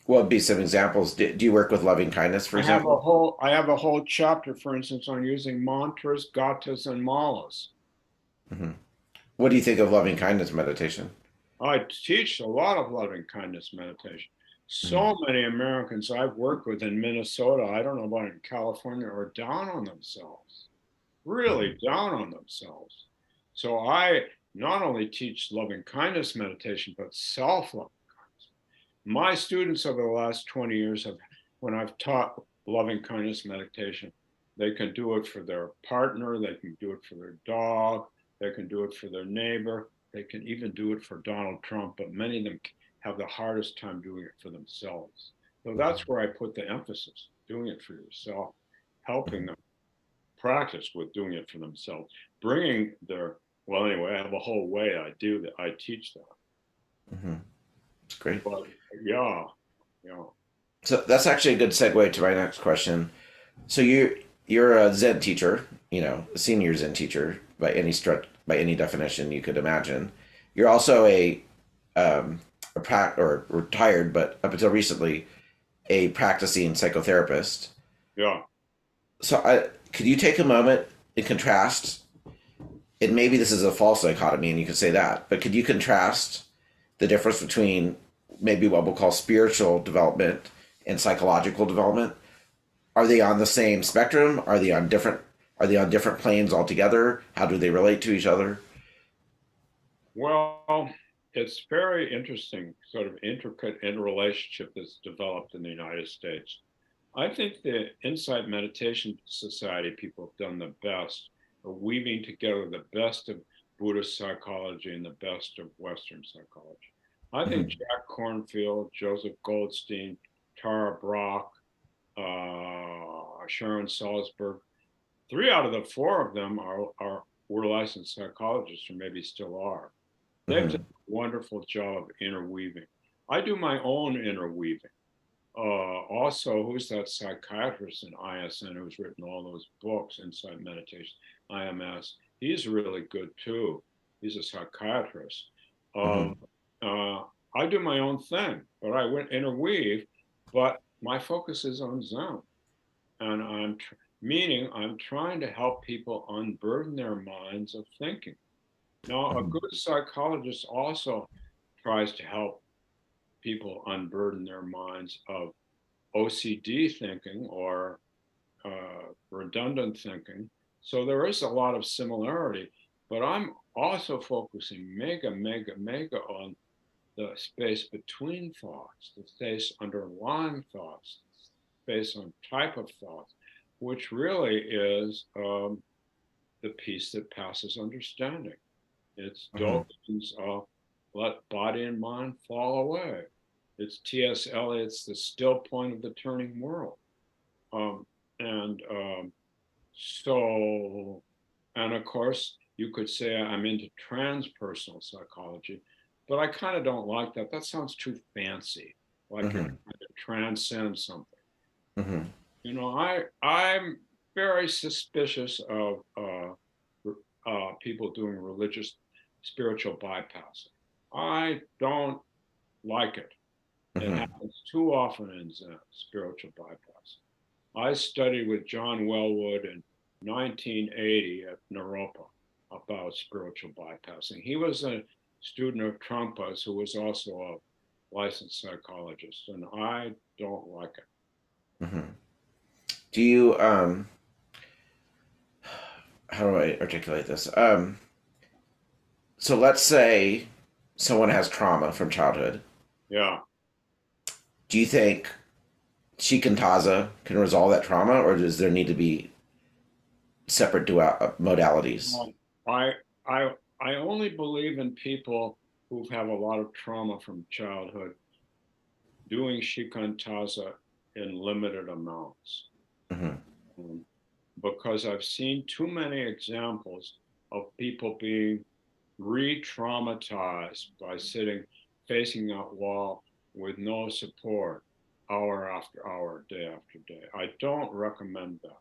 What would be some examples? Do you work with loving kindness, for example? I have a whole chapter, for instance, on using mantras, gathas, and malas. What do you think of loving kindness meditation? I teach a lot of loving kindness meditation. So many Americans I've worked with in Minnesota, I don't know about in California, are down on themselves, really down on themselves. So I not only teach loving kindness meditation, but self-loving kindness. My students over the last 20 years when I've taught loving kindness meditation, they can do it for their partner, they can do it for their dog, they can do it for their neighbor, they can even do it for Donald Trump, but many of them have the hardest time doing it for themselves. So that's where I put the emphasis, doing it for yourself, helping them practice with doing it for themselves, bringing well, anyway, I have a whole way I do that. I teach that. That's great. But yeah. So that's actually a good segue to my next question. So you're a Zen teacher, a senior Zen teacher by any definition you could imagine. You're also a retired, but up until recently, a practicing psychotherapist. Yeah. So could you take a moment and contrast? And maybe this is a false dichotomy, and you could say that, but could you contrast the difference between maybe what we'll call spiritual development and psychological development? Are they on the same spectrum? Are they on different planes altogether? How do they relate to each other? Well, it's very interesting, sort of intricate interrelationship that's developed in the United States. I think the Insight Meditation Society people have done the best of weaving together the best of Buddhist psychology and the best of Western psychology. I think Mhm. Jack Kornfield, Joseph Goldstein, Tara Brach, Sharon Salzberg, 3 out of the 4 of them were licensed psychologists, or maybe still are. They've done Mhm. a wonderful job of interweaving. I do my own interweaving. Also, who's that psychiatrist in ISN who's written all those books, Insight Meditation, IMS? He's really good too. He's a psychiatrist. Um, Mhm. uh, I do my own thing, but I went interweave, but my focus is on Zen. And meaning I'm trying to help people unburden their minds of thinking. Now, a Mhm. good psychologist also tries to help people unburden their minds of OCD thinking or redundant thinking. So there is a lot of similarity, but I'm also focusing mega on the space between thoughts, the space underlying thoughts, space on type of thoughts, which really is the peace that passes understanding. It's Mhm. Dawkins' let body and mind fall away. It's T.S. Eliot's the still point of the turning world. Um, and so, and of course, you could say I'm into transpersonal psychology, but I kind of don't like that. That sounds too fancy, like you're Mhm. trying to transcend something. Mhm. I'm very suspicious of people doing religious spiritual bypassing. I don't like it. It Mhm. happens too often in Zen, spiritual bypassing. I studied with John Wellwood in 1980 at Naropa about spiritual bypassing. He was a student of Trungpa's who was also a licensed psychologist, and I don't like it. Mhm. Do you how do I articulate this? So let's say someone has trauma from childhood. Yeah. Do you think shikantaza can resolve that trauma, or does there need to be separate modalities? Um, I I I only believe in people who have a lot of trauma from childhood doing shikantaza in limited amounts. Mhm. Um, because I've seen too many examples of people being re-traumatized by sitting facing that wall with no support hour after hour, day after day. I don't recommend that.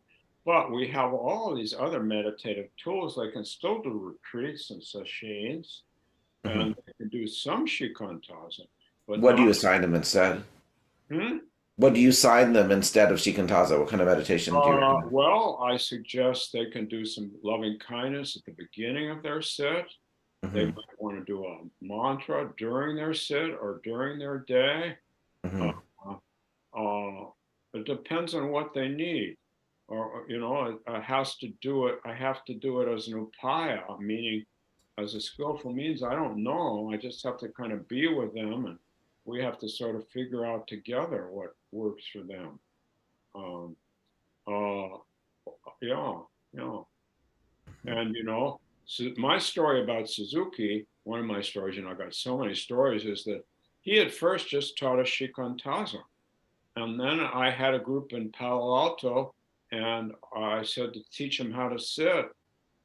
But we have all these other meditative tools. They can still do retreats and sessions, and Mhm. they can do some shikantaza, but What do you not. assign them instead? Hmm? What do you assign them instead of shikantaza? What kind of meditation do you recommend? Well, I suggest they can do some loving kindness at the beginning of their sit. They Mhm. might want to do a mantra during their sit or during their day. Uh, Mhm. uh, it depends on what they need. Or, I has to do it. I have to do it as an upaya, meaning as a skillful means. I don't know. I just have to kind of be with them, and we have to sort of figure out together what works for them. Um, uh, yeah, yeah. And so my story about Suzuki, one of my stories, I got so many stories, is that he at first just taught us shikantaza. And then I had a group in Palo Alto, and I said to teach them how to sit.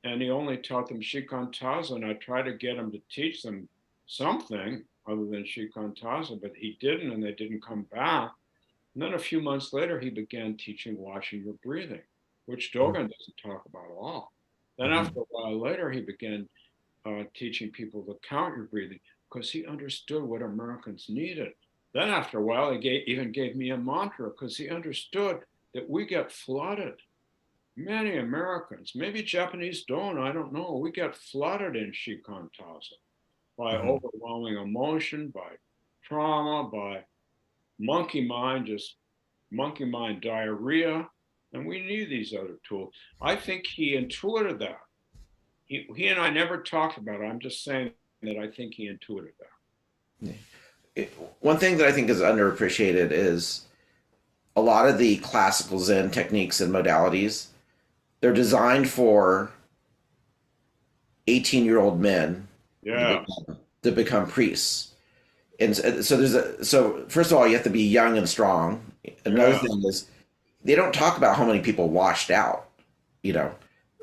And he only taught them shikantaza, and I tried to get him to teach them something other than shikantaza, but he didn't, and they didn't come back. And then a few months later, he began teaching watching your breathing, which Dogen doesn't talk about at all. Then Mhm. after a while later, he began teaching people to count your breathing because he understood what Americans needed. Then after a while, even gave me a mantra because he understood that we get flooded. Many Americans, maybe Japanese don't, I don't know. We get flooded in shikantaza by Mhm. overwhelming emotion, by trauma, by monkey mind, just monkey mind diarrhea. And we need these other tools. I think he intuited that. He and I never talked about it. I'm just saying that I think he intuited that. One thing that I think is underappreciated is a lot of the classical Zen techniques and modalities. They're designed for 18-year-old men Yeah. to become priests. And so first of all, you have to be young and strong. Another Yeah. thing is they don't talk about how many people washed out. You know,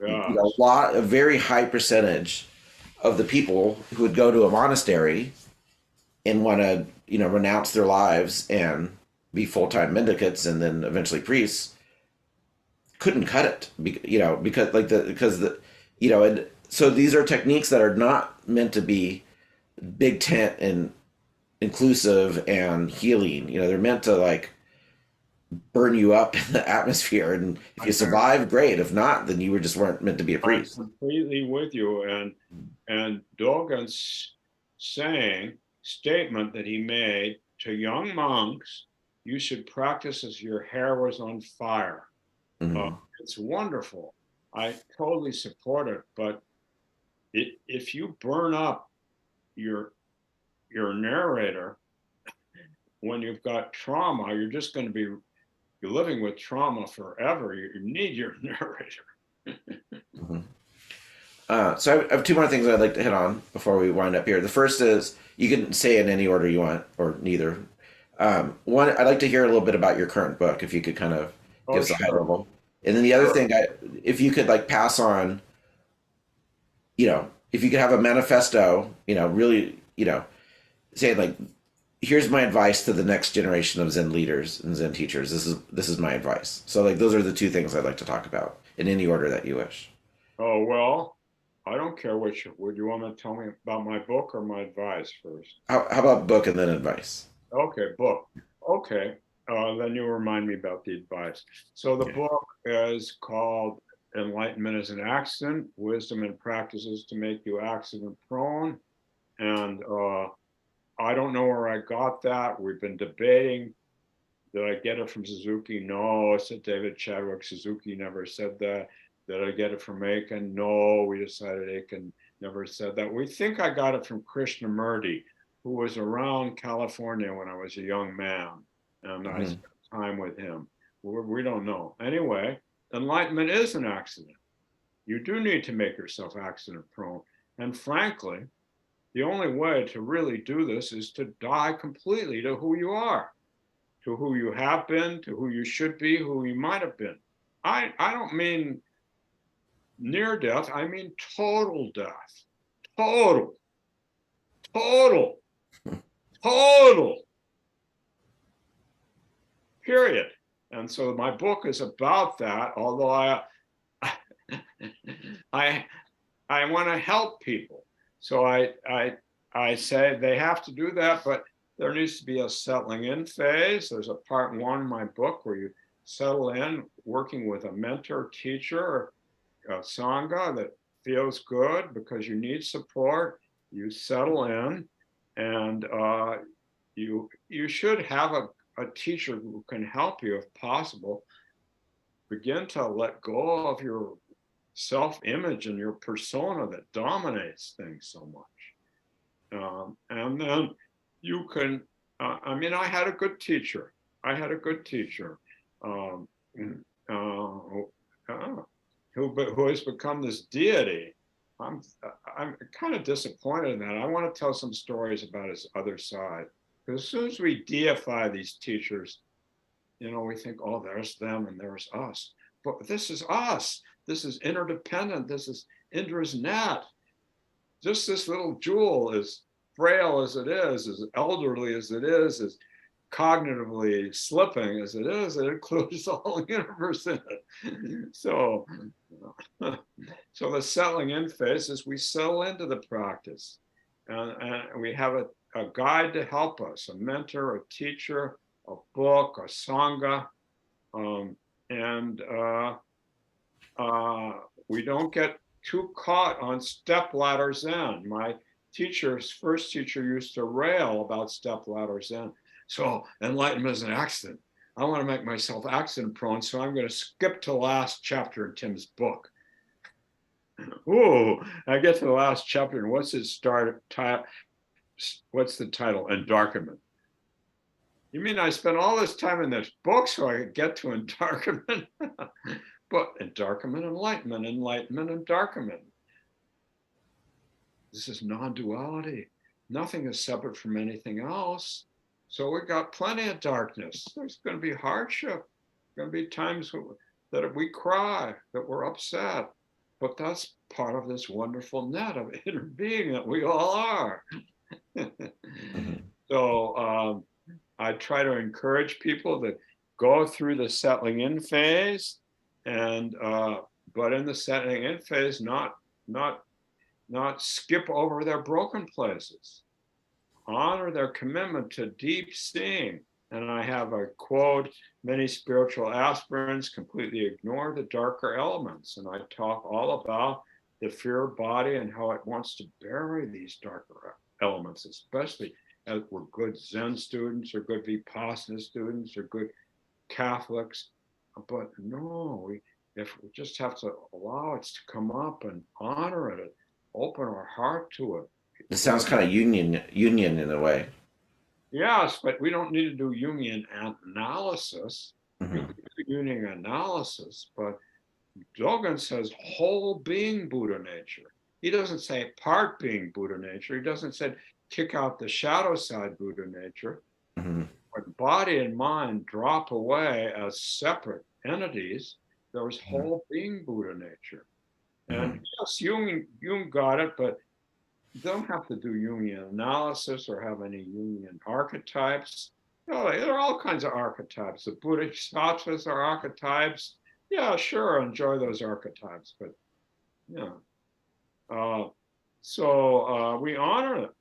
Yes. a very high percentage of the people who would go to a monastery and want to, renounce their lives and be full-time mendicants and then eventually priests couldn't cut it, and so these are techniques that are not meant to be big tent and inclusive and healing. They're meant to like burn you up in the atmosphere, and if you survive, great. If not, then weren't meant to be a I'm priest. completely with you. And Dogen's statement that he made to young monks, you should practice as your hair was on fire. Mm-hmm. It's wonderful. I totally support it. But if you burn up your narrator when you've got trauma, you're just going to be living with trauma forever. You need your narrator. Mm-hmm. So I have two more things I'd like to hit on before we wind up here. The first is you can say in any order you want, or neither. One, I'd like to hear a little bit about your current book, if you could kind of give us a high level. And then the other thing, if you could like pass on, if you could have a manifesto, really, say like, here's my advice to the next generation of Zen leaders and Zen teachers. This is my advice. So like, those are the two things I'd like to talk about in any order that you wish. Oh, well, I don't care which. Would you want to tell me about my book or my advice first? How about book and then advice? Okay, book. Okay, then you remind me about the advice. So the book is called Enlightenment is an Accident, Wisdom and Practices to Make You Accident Prone. And I don't know where I got that. We've been debating. Did I get it from Suzuki? No, I said David Chadwick. Suzuki never said that. Did I get it from Aiken? No, we decided Aiken never said that. We think I got it from Krishnamurti, who was around California when I was a young man, and I spent time with him. We don't know. Anyway, enlightenment is an accident. You do need to make yourself accident prone. And frankly, the only way to really do this is to die completely to who you are, to who you have been, to who you should be, who you might have been. I don't mean near death, I mean total death. Total. Period. And so my book is about that, although I want to help people. So I say they have to do that, but there needs to be a settling in phase. There's a part one in my book where you settle in working with a mentor, teacher, a sangha that feels good because you need support. You settle in, and you should have a teacher who can help you if possible. Begin to let go of your self-image and your persona that dominates things so much. And then you can, I had a good teacher. Who has become this deity. I'm kind of disappointed in that. I want to tell some stories about his other side. Because as soon as we deify these teachers, we think, oh, there's them and there's us. But this is us. This is interdependent. This is Indra's net. Just this little jewel, as frail as it is, as elderly as it is, as cognitively slipping as it is, it includes the whole universe in it. So the settling in phase is we settle into the practice. And we have a guide to help us, a mentor, a teacher, a book, a sangha. We don't get too caught on stepladder Zen. My first teacher used to rail about stepladder Zen. So enlightenment is an accident. I want to make myself accident prone, so I'm going to skip to the last chapter in Tim's book. Ooh, I get to the last chapter, and what's the title? Endarkenment. You mean I spent all this time in this book so I could get to endarkenment? But endarkenment, enlightenment, endarkenment. this is non-duality. Nothing is separate from anything else. So we've got plenty of darkness. There's going to be hardship. There's going to be times that we cry, that we're upset. But that's part of this wonderful net of inner being that we all are. So I try to encourage people to go through the settling in phase, and but in the settling in phase, not skip over their broken places. Honor their commitment to deep seeing. And I have a quote: many spiritual aspirants completely ignore the darker elements. And I talk all about the fear body and how it wants to bury these darker elements, especially as we're good Zen students or good Vipassana students or good Catholics. But no, if we just have to allow it to come up and honor it, open our heart to it. It sounds kind of Jungian in a way. Yes, but we don't need to do Jungian analysis. We can do Jungian analysis, but Dogen says whole being Buddha nature. He doesn't say part being Buddha nature. He doesn't say kick out the shadow side Buddha nature. When body and mind drop away as separate entities, there's whole being Buddha nature. And yes, Jung got it, but you don't have to do Jungian analysis or have any Jungian archetypes. No, there are all kinds of archetypes. The Bodhisattvas are archetypes. Yeah, sure, enjoy those archetypes, but yeah. So we honor them.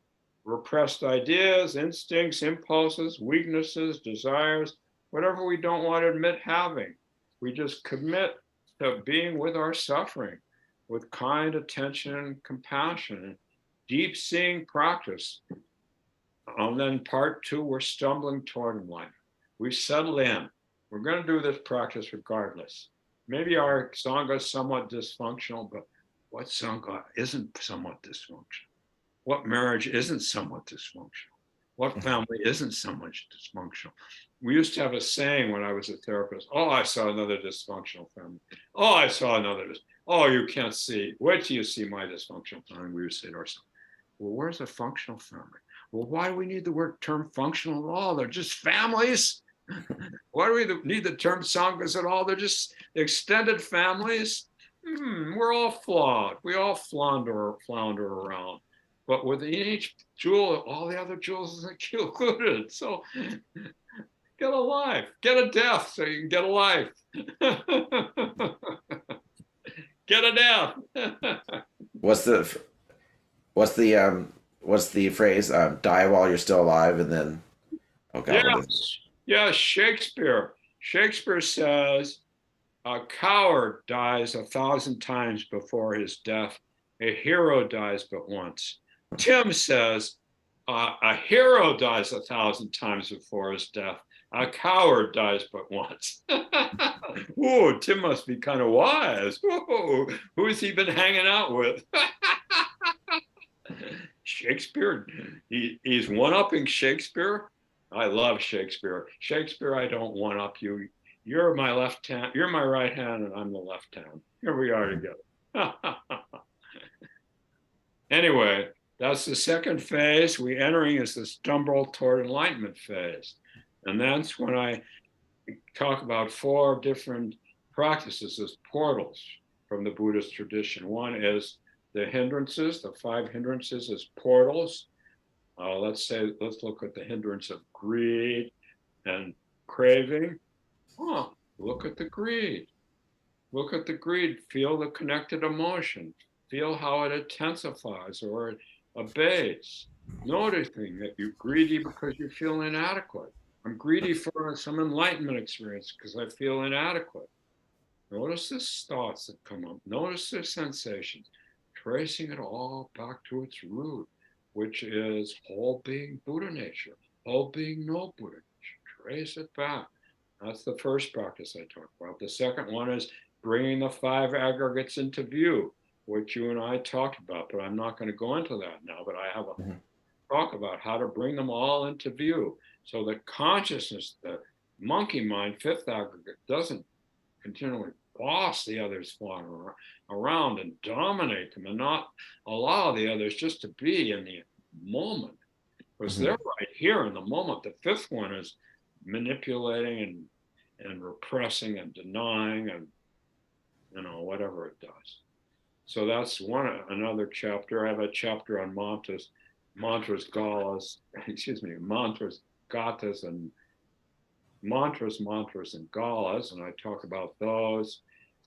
Repressed ideas, instincts, impulses, weaknesses, desires, whatever we don't want to admit having. We just commit to being with our suffering with kind attention and compassion and deep seeing practice. And then part 2, we're stumbling toward enlightenment. We've settled in. We're going to do this practice regardless. Maybe our Sangha is somewhat dysfunctional, but what Sangha isn't somewhat dysfunctional? What marriage isn't somewhat dysfunctional? What family isn't somewhat dysfunctional? We used to have a saying when I was a therapist: oh, I saw another dysfunctional family. Oh, I saw another. Oh, you can't see. Wait till you see my dysfunctional family. We would say to ourselves, well, where's a functional family? Well, why do we need the term functional at all? They're just families. Why do we need the term sanghas at all? They're just extended families. We're all flawed. We all flounder around. But within each jewel, all the other jewels are included. So get a life, get a death so you can get a life. Get a death. What's the phrase? Die while you're still alive, and then Yes, Shakespeare. Shakespeare says a coward dies 1,000 times before his death. A hero dies but once. Tim says a hero dies 1,000 times before his death. A coward dies but once. Whoa, Tim must be kind of wise. Whoa, who's he been hanging out with? Shakespeare, he's one-upping Shakespeare. I love Shakespeare. Shakespeare, I don't one-up you. You're my left hand, you're my right hand, and I'm the left hand. Here we are together. Anyway, that's the second phase. We're entering is the stumble toward enlightenment phase. And that's when I talk about 4 different practices as portals from the Buddhist tradition. One is the hindrances, the 5 hindrances as portals. Let's look at the hindrance of greed and craving. Look at the greed. Look at the greed. Feel the connected emotion. Feel how it intensifies or it abates. Noticing that you're greedy because you feel inadequate. I'm greedy for some enlightenment experience because I feel inadequate. Notice the thoughts that come up. Notice the sensations. Tracing it all back to its root, which is whole being Buddha nature, whole being no Buddha nature. Trace it back. That's the first practice I talk about. The second one is bringing the 5 aggregates into view, which you and I talked about, but I'm not going to go into that now, but I have a talk about how to bring them all into view so that consciousness, the monkey mind, 5th aggregate, doesn't continually boss the others flying around and dominate them and not allow the others just to be in the moment. Because they're right here in the moment. The fifth one is manipulating and repressing and denying and, whatever it does. So that's another chapter. I have a chapter on mantras, galas, mantras, gatas, and mantras, and galas, and I talk about those.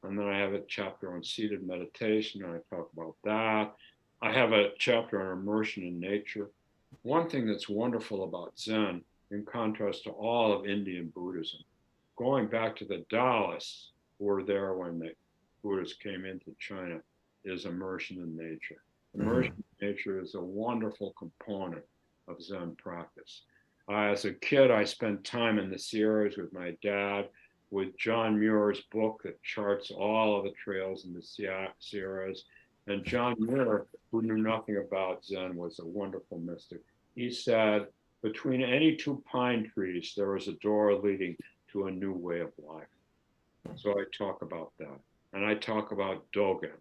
And then I have a chapter on seated meditation, and I talk about that. I have a chapter on immersion in nature. One thing that's wonderful about Zen, in contrast to all of Indian Buddhism, going back to the Taoists who were there when the Buddhists came into China, is immersion in nature. Immersion in nature is a wonderful component of Zen practice. As a kid, I spent time in the Sierras with my dad, with John Muir's book that charts all of the trails in the Sierras. And John Muir, who knew nothing about Zen, was a wonderful mystic. He said, between any two pine trees, there is a door leading to a new way of life. So I talk about that. And I talk about Dogen.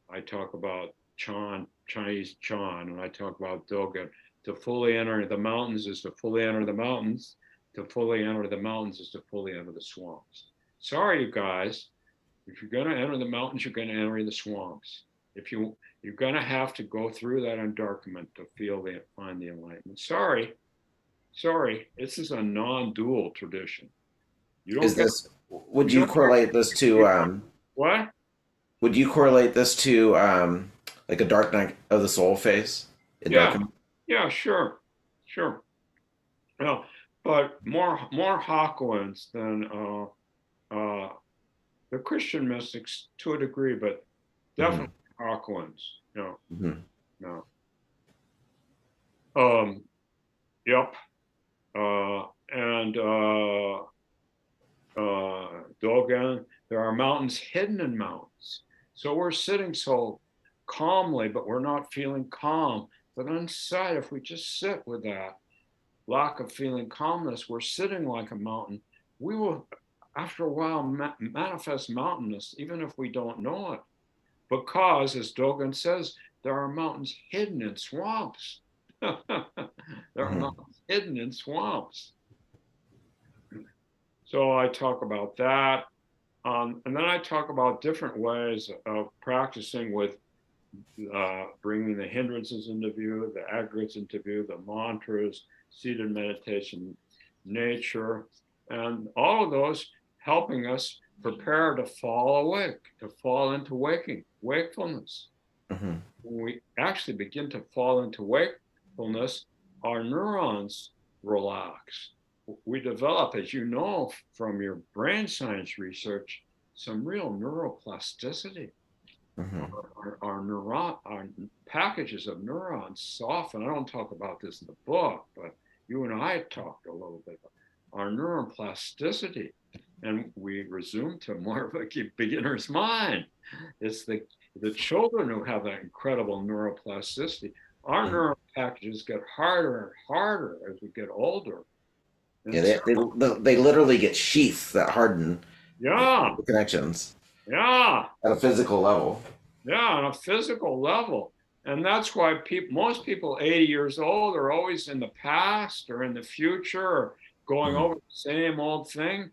I talk about Chinese Chan, and I talk about Dogen. To fully enter the mountains is to fully enter the mountains. To fully enter the mountains is to fully enter the swamps. Sorry, you guys. If you're going to enter the mountains, you're going to enter the swamps. You're going to have to go through that endarkenment to find the enlightenment. Sorry. This is a non-dual tradition. Would you correlate this to what? Would you correlate this to like a dark night of the soul phase? Yeah, sure. Well, but more Hakuins than the Christian mystics to a degree, but definitely Hakuins. No. Yep. And Dogen, there are mountains hidden in mountains. So we're sitting so calmly, but we're not feeling calm. But inside, if we just sit with that lack of feeling calmness, we're sitting like a mountain. We will, after a while, manifest mountainness, even if we don't know it. Because, as Dogen says, there are mountains hidden in swamps. There are mountains hidden in swamps. So I talk about that. And then I talk about different ways of practicing with bringing the hindrances into view, the aggregates into view, the mantras, seated meditation, nature, and all of those helping us prepare to fall awake, to fall into wakefulness. When we actually begin to fall into wakefulness, our neurons relax. We develop, as you know from your brain science research, some real neuroplasticity. Our packages of neurons soften. I don't talk about this in the book, but you and I talked a little bit about our neuroplasticity, and we resume to more of a beginner's mind. It's the children who have that incredible neuroplasticity. Our neural packages get harder and harder as we get older. Yeah, they literally get sheaths that harden. Yeah. The connections. Yeah. At a physical level. Yeah, on a physical level. And that's why most people 80 years old are always in the past or in the future or going over the same old thing.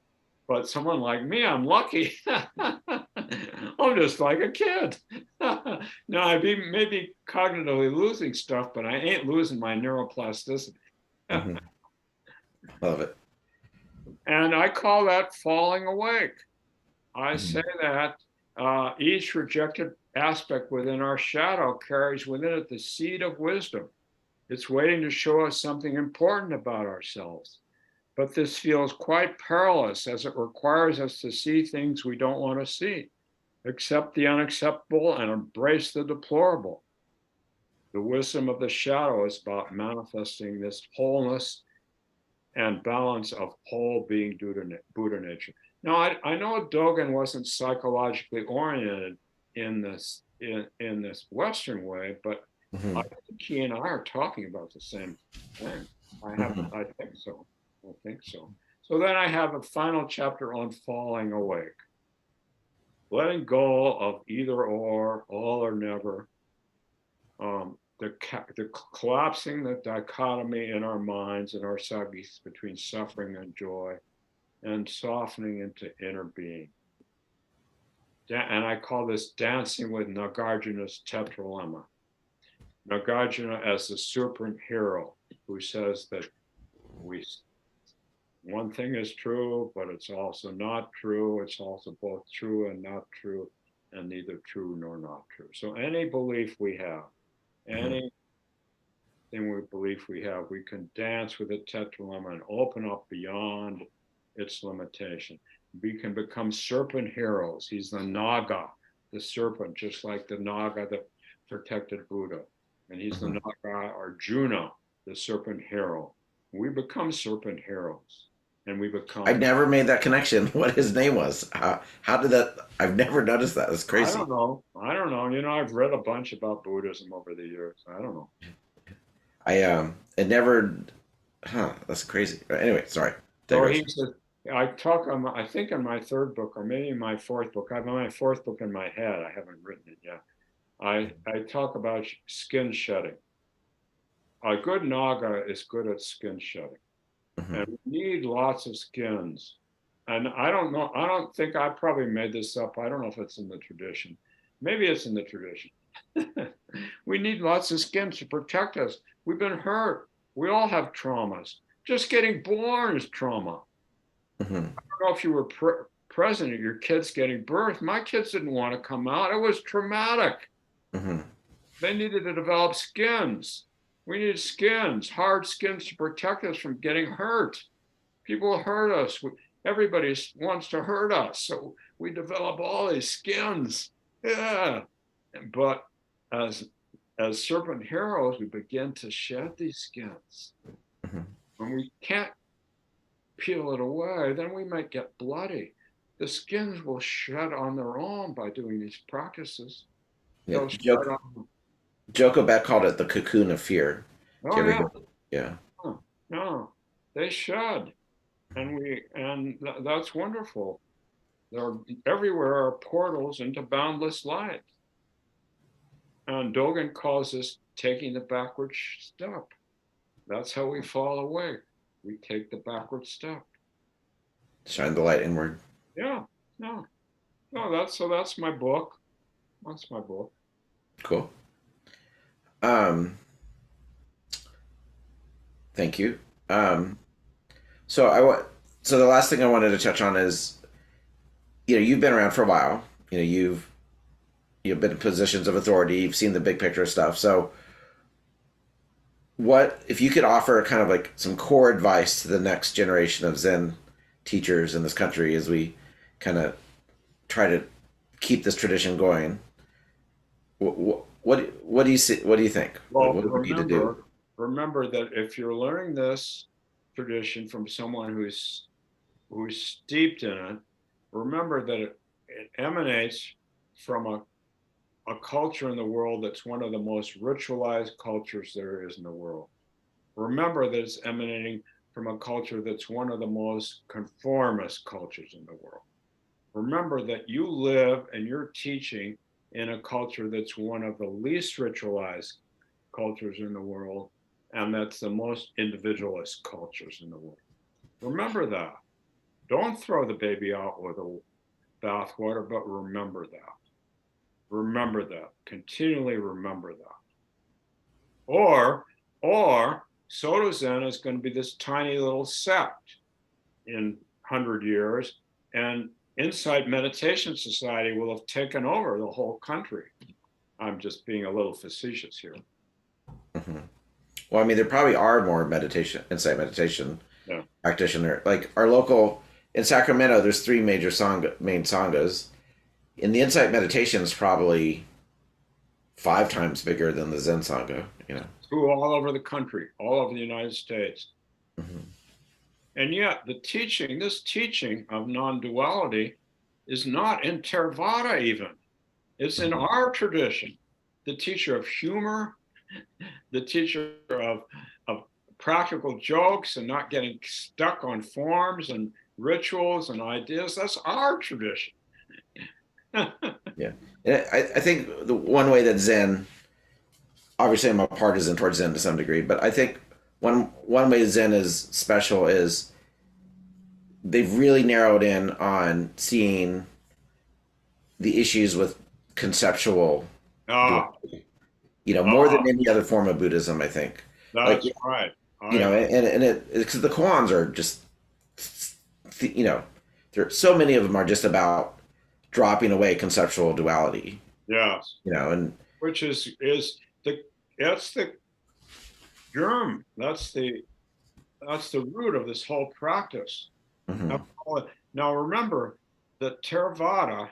But someone like me, I'm lucky. I'm just like a kid. Now, I'd be maybe cognitively losing stuff, but I ain't losing my neuroplasticity. Love it. And I call that falling awake. I say that each rejected aspect within our shadow carries within it the seed of wisdom. It's waiting to show us something important about ourselves. But this feels quite perilous as it requires us to see things we don't want to see, accept the unacceptable and embrace the deplorable. The wisdom of the shadow is about manifesting this wholeness and balance of whole being due to Buddha nature. Now, I know Dogen wasn't psychologically oriented in this Western way, but I think he and I are talking about the same thing. I think so. So then I have a final chapter on falling awake. letting go of either or, all or never, the collapsing the dichotomy in our minds and our psyches between suffering and joy, and softening into inner being. And I call this dancing with Nagarjuna's tetralemma. Nagarjuna as the serpent hero who says that one thing is true, but it's also not true. It's also both true and not true, and neither true nor not true. So any belief we have, anything we believe we have, we can dance with the tetralemma and open up beyond its limitation. We can become serpent heroes. He's the Naga, the serpent, just like the Naga that protected Buddha. And he's the Naga Arjuna, the serpent hero. We become serpent heroes. And we become. I've never made that connection. What his name was? How did that? I've never noticed that. It's crazy. I don't know. I've read a bunch about Buddhism over the years. I don't know. It never. That's crazy. Anyway, sorry. So he said, I think in my third book, or maybe my fourth book. I have my fourth book in my head. I haven't written it yet. I talk about skin shedding. A good Naga is good at skin shedding. And we need lots of skins. And I don't know, I don't think I probably made this up. I don't know if it's in the tradition. Maybe it's in the tradition. We need lots of skins to protect us. We've been hurt. We all have traumas. Just getting born is trauma. I don't know if you were present at your kids getting birth. My kids didn't want to come out. It was traumatic. They needed to develop skins. We need skins, hard skins to protect us from getting hurt. People hurt us. Everybody wants to hurt us. So we develop all these skins. Yeah. But as serpent heroes, we begin to shed these skins. When we can't peel it away, then we might get bloody. The skins will shed on their own by doing these practices. Yeah, Joko Beck called it the cocoon of fear. Yeah. No, they shed, and that's wonderful. There everywhere are portals into boundless light, and Dogen calls this taking the backward step. That's how we fall away. We take the backward step. Shine the light inward. Yeah. No. That's my book. That's my book. Cool. Thank you. So the last thing I wanted to touch on is, you've been around for a while. You've been in positions of authority. You've seen the big picture stuff. So, what if you could offer kind of like some core advice to the next generation of Zen teachers in this country as we kind of try to keep this tradition going? What do you see? What do you think? Well, what do we need to do? Remember that if you're learning this tradition from someone who's steeped in it, remember that it emanates from a culture in the world that's one of the most ritualized cultures there is in the world. Remember that it's emanating from a culture that's one of the most conformist cultures in the world. Remember that you live and you're teaching in a culture that's one of the least ritualized cultures in the world, and that's the most individualist cultures in the world. Remember that. Don't throw the baby out with the bathwater, but remember that. Remember that. Continually remember that. Or Soto Zen is going to be this tiny little sect in 100 years, and Insight Meditation Society will have taken over the whole country. I'm just being a little facetious here. Well, I mean, there probably are more insight meditation practitioners. Like our local in Sacramento, there's 3 major main sanghas. And the insight meditation is probably 5 times bigger than the Zen Sangha. All over the country, all over the United States. And yet this teaching of non-duality is not in Theravada even. It's in our tradition. The teacher of humor, the teacher of practical jokes and not getting stuck on forms and rituals and ideas, that's our tradition. Yeah. And I think the one way that Zen, obviously I'm a partisan towards Zen to some degree, but I think one way Zen is special is they've really narrowed in on seeing the issues with conceptual Ah, duality. You know, more than ah, any other form of Buddhism, I think. Like, that's right. you know, I and it because the koans are just, you know, there so many of them are just about dropping away conceptual duality. yes, You know, and which is the that's the germ. That's the root of this whole practice. Now, mhm, now remember the Theravada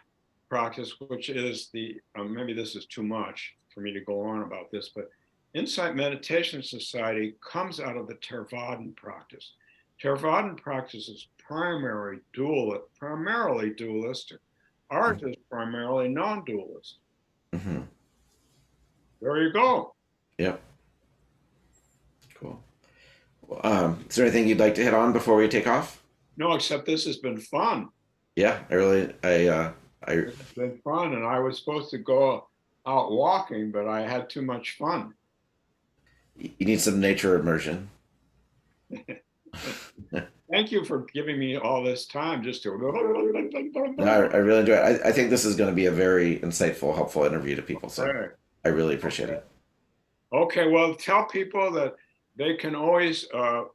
practice, which is the maybe this is too much for me to go on about this, but Insight Meditation Society comes out of the Theravadan practice. Theravadan practice is primarily dualistic. Ours is primarily non-dualist. mhm, There you go. yep, cool. Well, is there anything you'd like to hit on before we take off? No, except this has been fun. Yeah, I It's been fun, and I was supposed to go out walking, but I had too much fun. you need some nature immersion. Thank you for giving me all this time just to. No, I really enjoy it. I think this is going to be a very insightful, helpful interview to people. So Okay. I really appreciate Okay. it. Okay. Well, tell people that they can always, of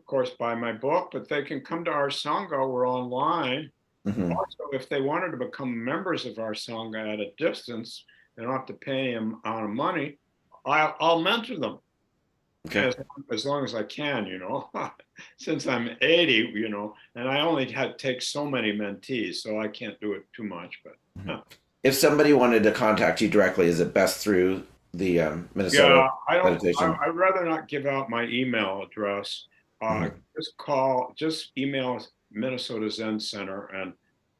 course, buy my book, but they can come to our Sangha. We're online. Hmm. Also, if they wanted to become members of our Sangha at a distance, they don't have to pay any amount of money. I'll mentor them. Okay. As long as I can, since I'm 80, and I only had take so many mentees, so I can't do it too much. But Mhm. If somebody wanted to contact you directly, is it best through the Minnesota yeah, I don't. meditation? I'd rather not give out my email address. Hmm. Just email Minnesota Zen Center, and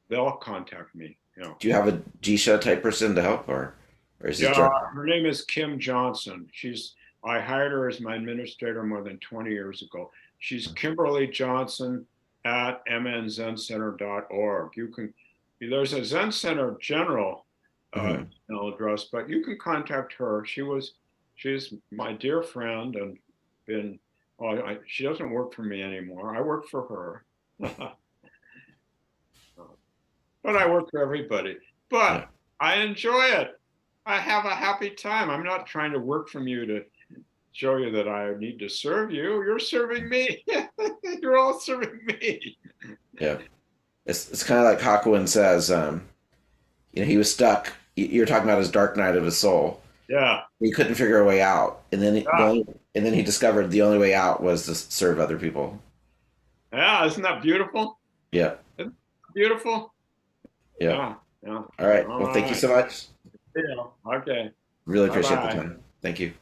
they'll contact me. Do you have a Jisha type person to help, or is this Yeah, direct? her name is Kim Johnson. I hired her as my administrator more than 20 years ago. She's Kimberly Johnson at mnzencenter.org. There's a Zen Center general Hmm. email address, but you can contact her. She's my dear friend and been, well, she doesn't work for me anymore. I work for her. But I work for everybody. Yeah. But I enjoy it. I have a happy time. I'm not trying to work from you to show you that I need to serve you. You're serving me. You're all serving me. Yeah. It's kind of like Hakuin says. You know, he was stuck. You're talking about his dark night of his soul. Yeah. He couldn't figure a way out, and then Yeah. and then he discovered the only way out was to serve other people. Yeah. Isn't that beautiful? Yeah. Isn't that beautiful? Yeah. Yeah. Yeah. All right. All Well, thank you right. so much. Yeah. Okay. Really Bye appreciate the bye. time. Thank you.